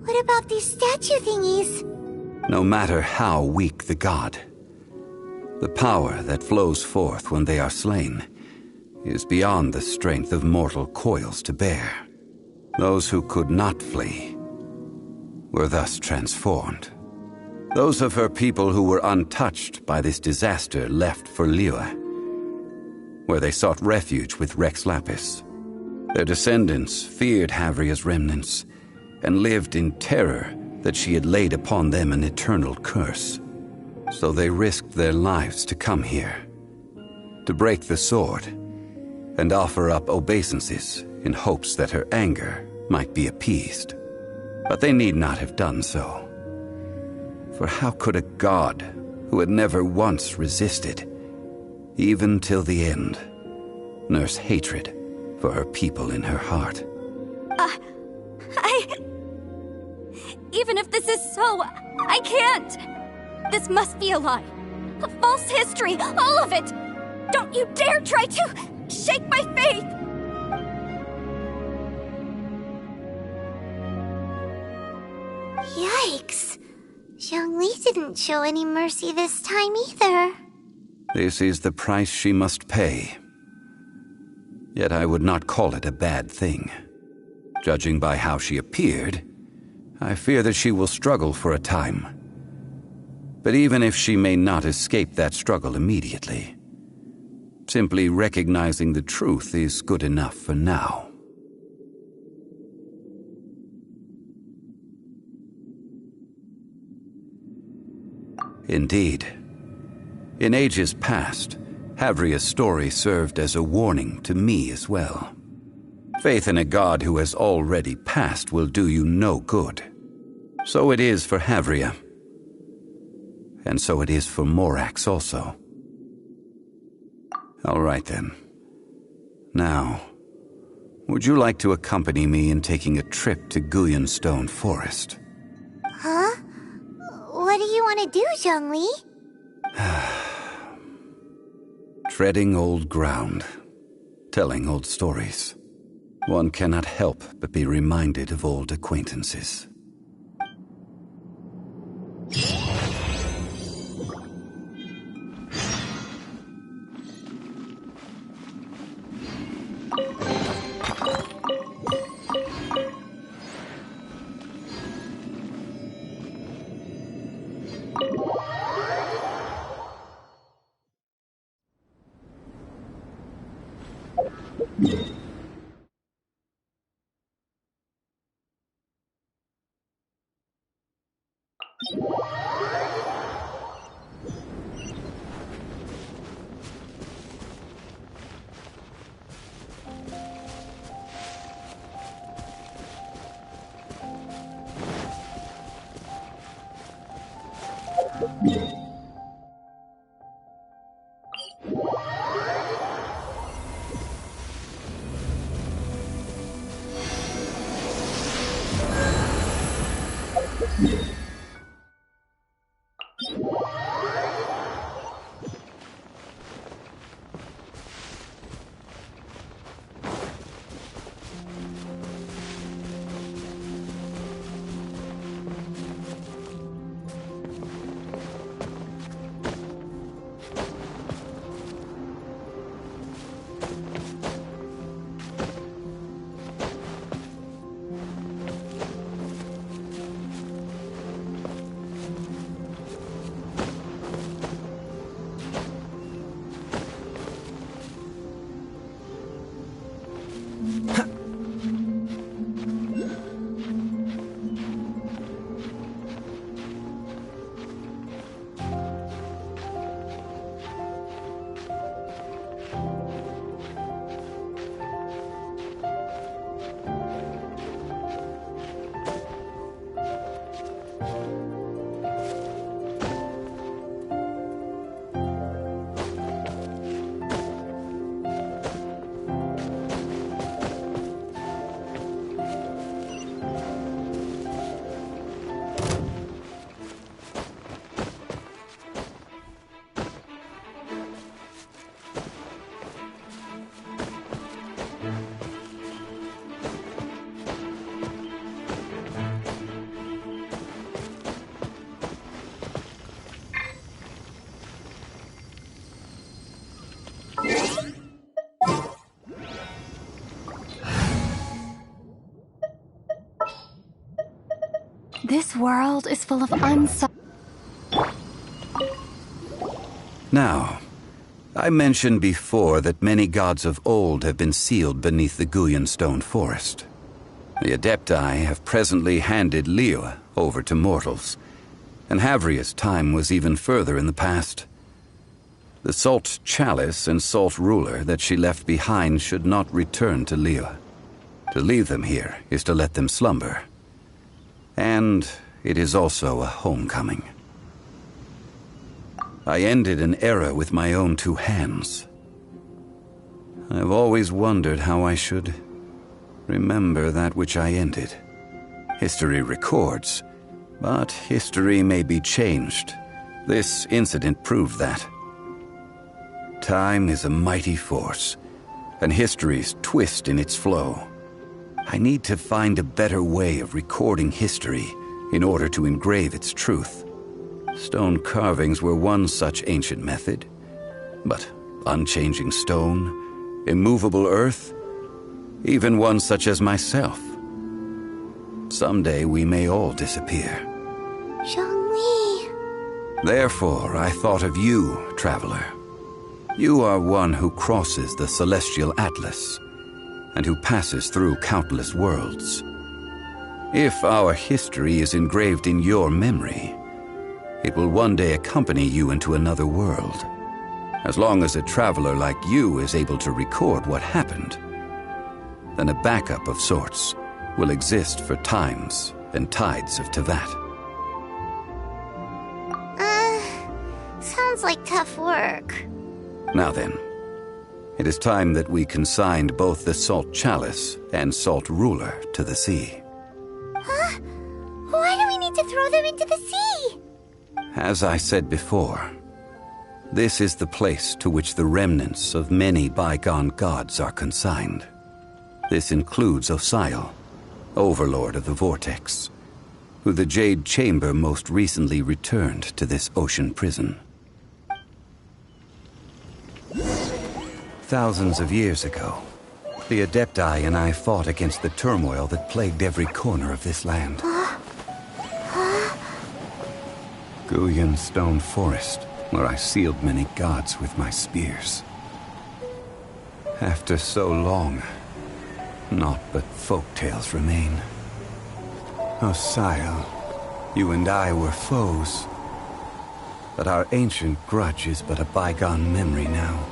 what about these statue thingies? No matter how weak the god, the power that flows forth when they are slain is beyond the strength of mortal coils to bear. Those who could not flee were thus transformed. Those of her people who were untouched by this disaster left for Liyue, where they sought refuge with Rex Lapis. Their descendants feared Havria's remnants and lived in terror that she had laid upon them an eternal curse. So they risked their lives to come here, to break the sword and offer up obeisances in hopes that her anger might be appeased. But they need not have done so. For how could a god who had never once resisted, even till the end, nurse hatred for her people in her heart? Even if this is so, I can't! This must be a lie. A false history, all of it! Don't you dare try to shake my faith! Yikes. Zhongli didn't show any mercy this time either. This is the price she must pay. Yet I would not call it a bad thing. Judging by how she appeared, I fear that she will struggle for a time. But even if she may not escape that struggle immediately, simply recognizing the truth is good enough for now. Indeed. In ages past, Havria's story served as a warning to me as well. Faith in a god who has already passed will do you no good. So it is for Havria. And so it is for Morax also. All right then. Now, would you like to accompany me in taking a trip to Gullion Forest? Huh? What do you want to do, Zhongli? Treading old ground, telling old stories. One cannot help but be reminded of old acquaintances. This world is full of Now, I mentioned before that many gods of old have been sealed beneath the Gullion Forest. The Adepti have presently handed Liyue over to mortals, and Havria's time was even further in the past. The salt chalice and salt ruler that she left behind should not return to Liyue. To leave them here is to let them slumber. And it is also a homecoming. I ended an era with my own two hands. I've always wondered how I should remember that which I ended. History records, but history may be changed. This incident proved that. Time is a mighty force, and history's twist in its flow. I need to find a better way of recording history in order to engrave its truth. Stone carvings were one such ancient method, but unchanging stone, immovable earth, even one such as myself. Someday we may all disappear. Zhongli. Therefore, I thought of you, traveler. You are one who crosses the celestial atlas, and who passes through countless worlds. If our history is engraved in your memory, it will one day accompany you into another world. As long as a traveler like you is able to record what happened, then a backup of sorts will exist for times and tides of Teyvat. Sounds like tough work. Now then, it is time that we consigned both the salt chalice and salt ruler to the sea. Huh? Why do we need to throw them into the sea? As I said before, this is the place to which the remnants of many bygone gods are consigned. This includes Osial, overlord of the Vortex, who the Jade Chamber most recently returned to this ocean prison. Thousands of years ago, the Adepti and I fought against the turmoil that plagued every corner of this land. Guyan Stone Forest, where I sealed many gods with my spears. After so long, naught but folk tales remain. Osial, you and I were foes, but our ancient grudge is but a bygone memory now.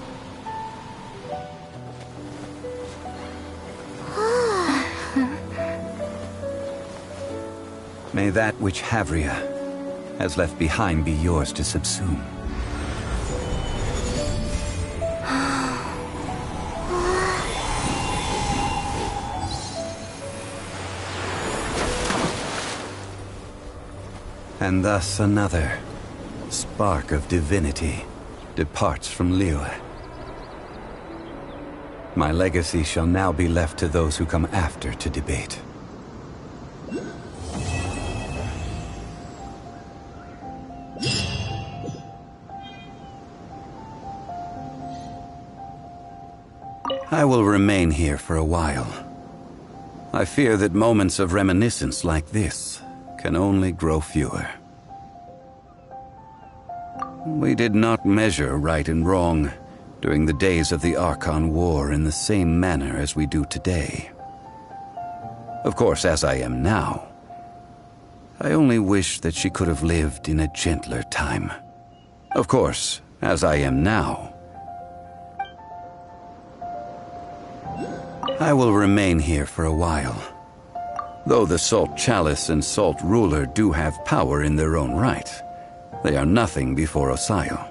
May that which Havria has left behind be yours to subsume. And thus another spark of divinity departs from Liyue. My legacy shall now be left to those who come after to debate. I will remain here for a while. I fear that moments of reminiscence like this can only grow fewer. We did not measure right and wrong during the days of the Archon War in the same manner as we do today. Of course, as I am now, I only wish that she could have lived in a gentler time. Of course, as I am now, I will remain here for a while. Though the Salt Chalice and Salt Ruler do have power in their own right, they are nothing before Osial.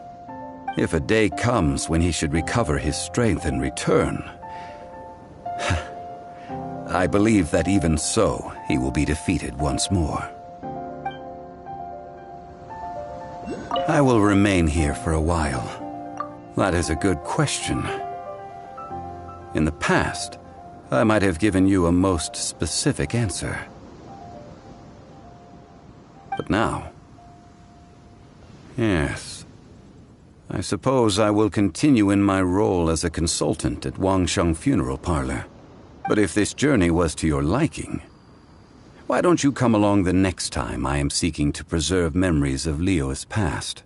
If a day comes when he should recover his strength and return, I believe that even so, he will be defeated once more. I will remain here for a while. That is a good question. In the past, I might have given you a most specific answer. But now... yes. I suppose I will continue in my role as a consultant at Wangsheng Funeral Parlor. But if this journey was to your liking, why don't you come along the next time I am seeking to preserve memories of Liyue's past?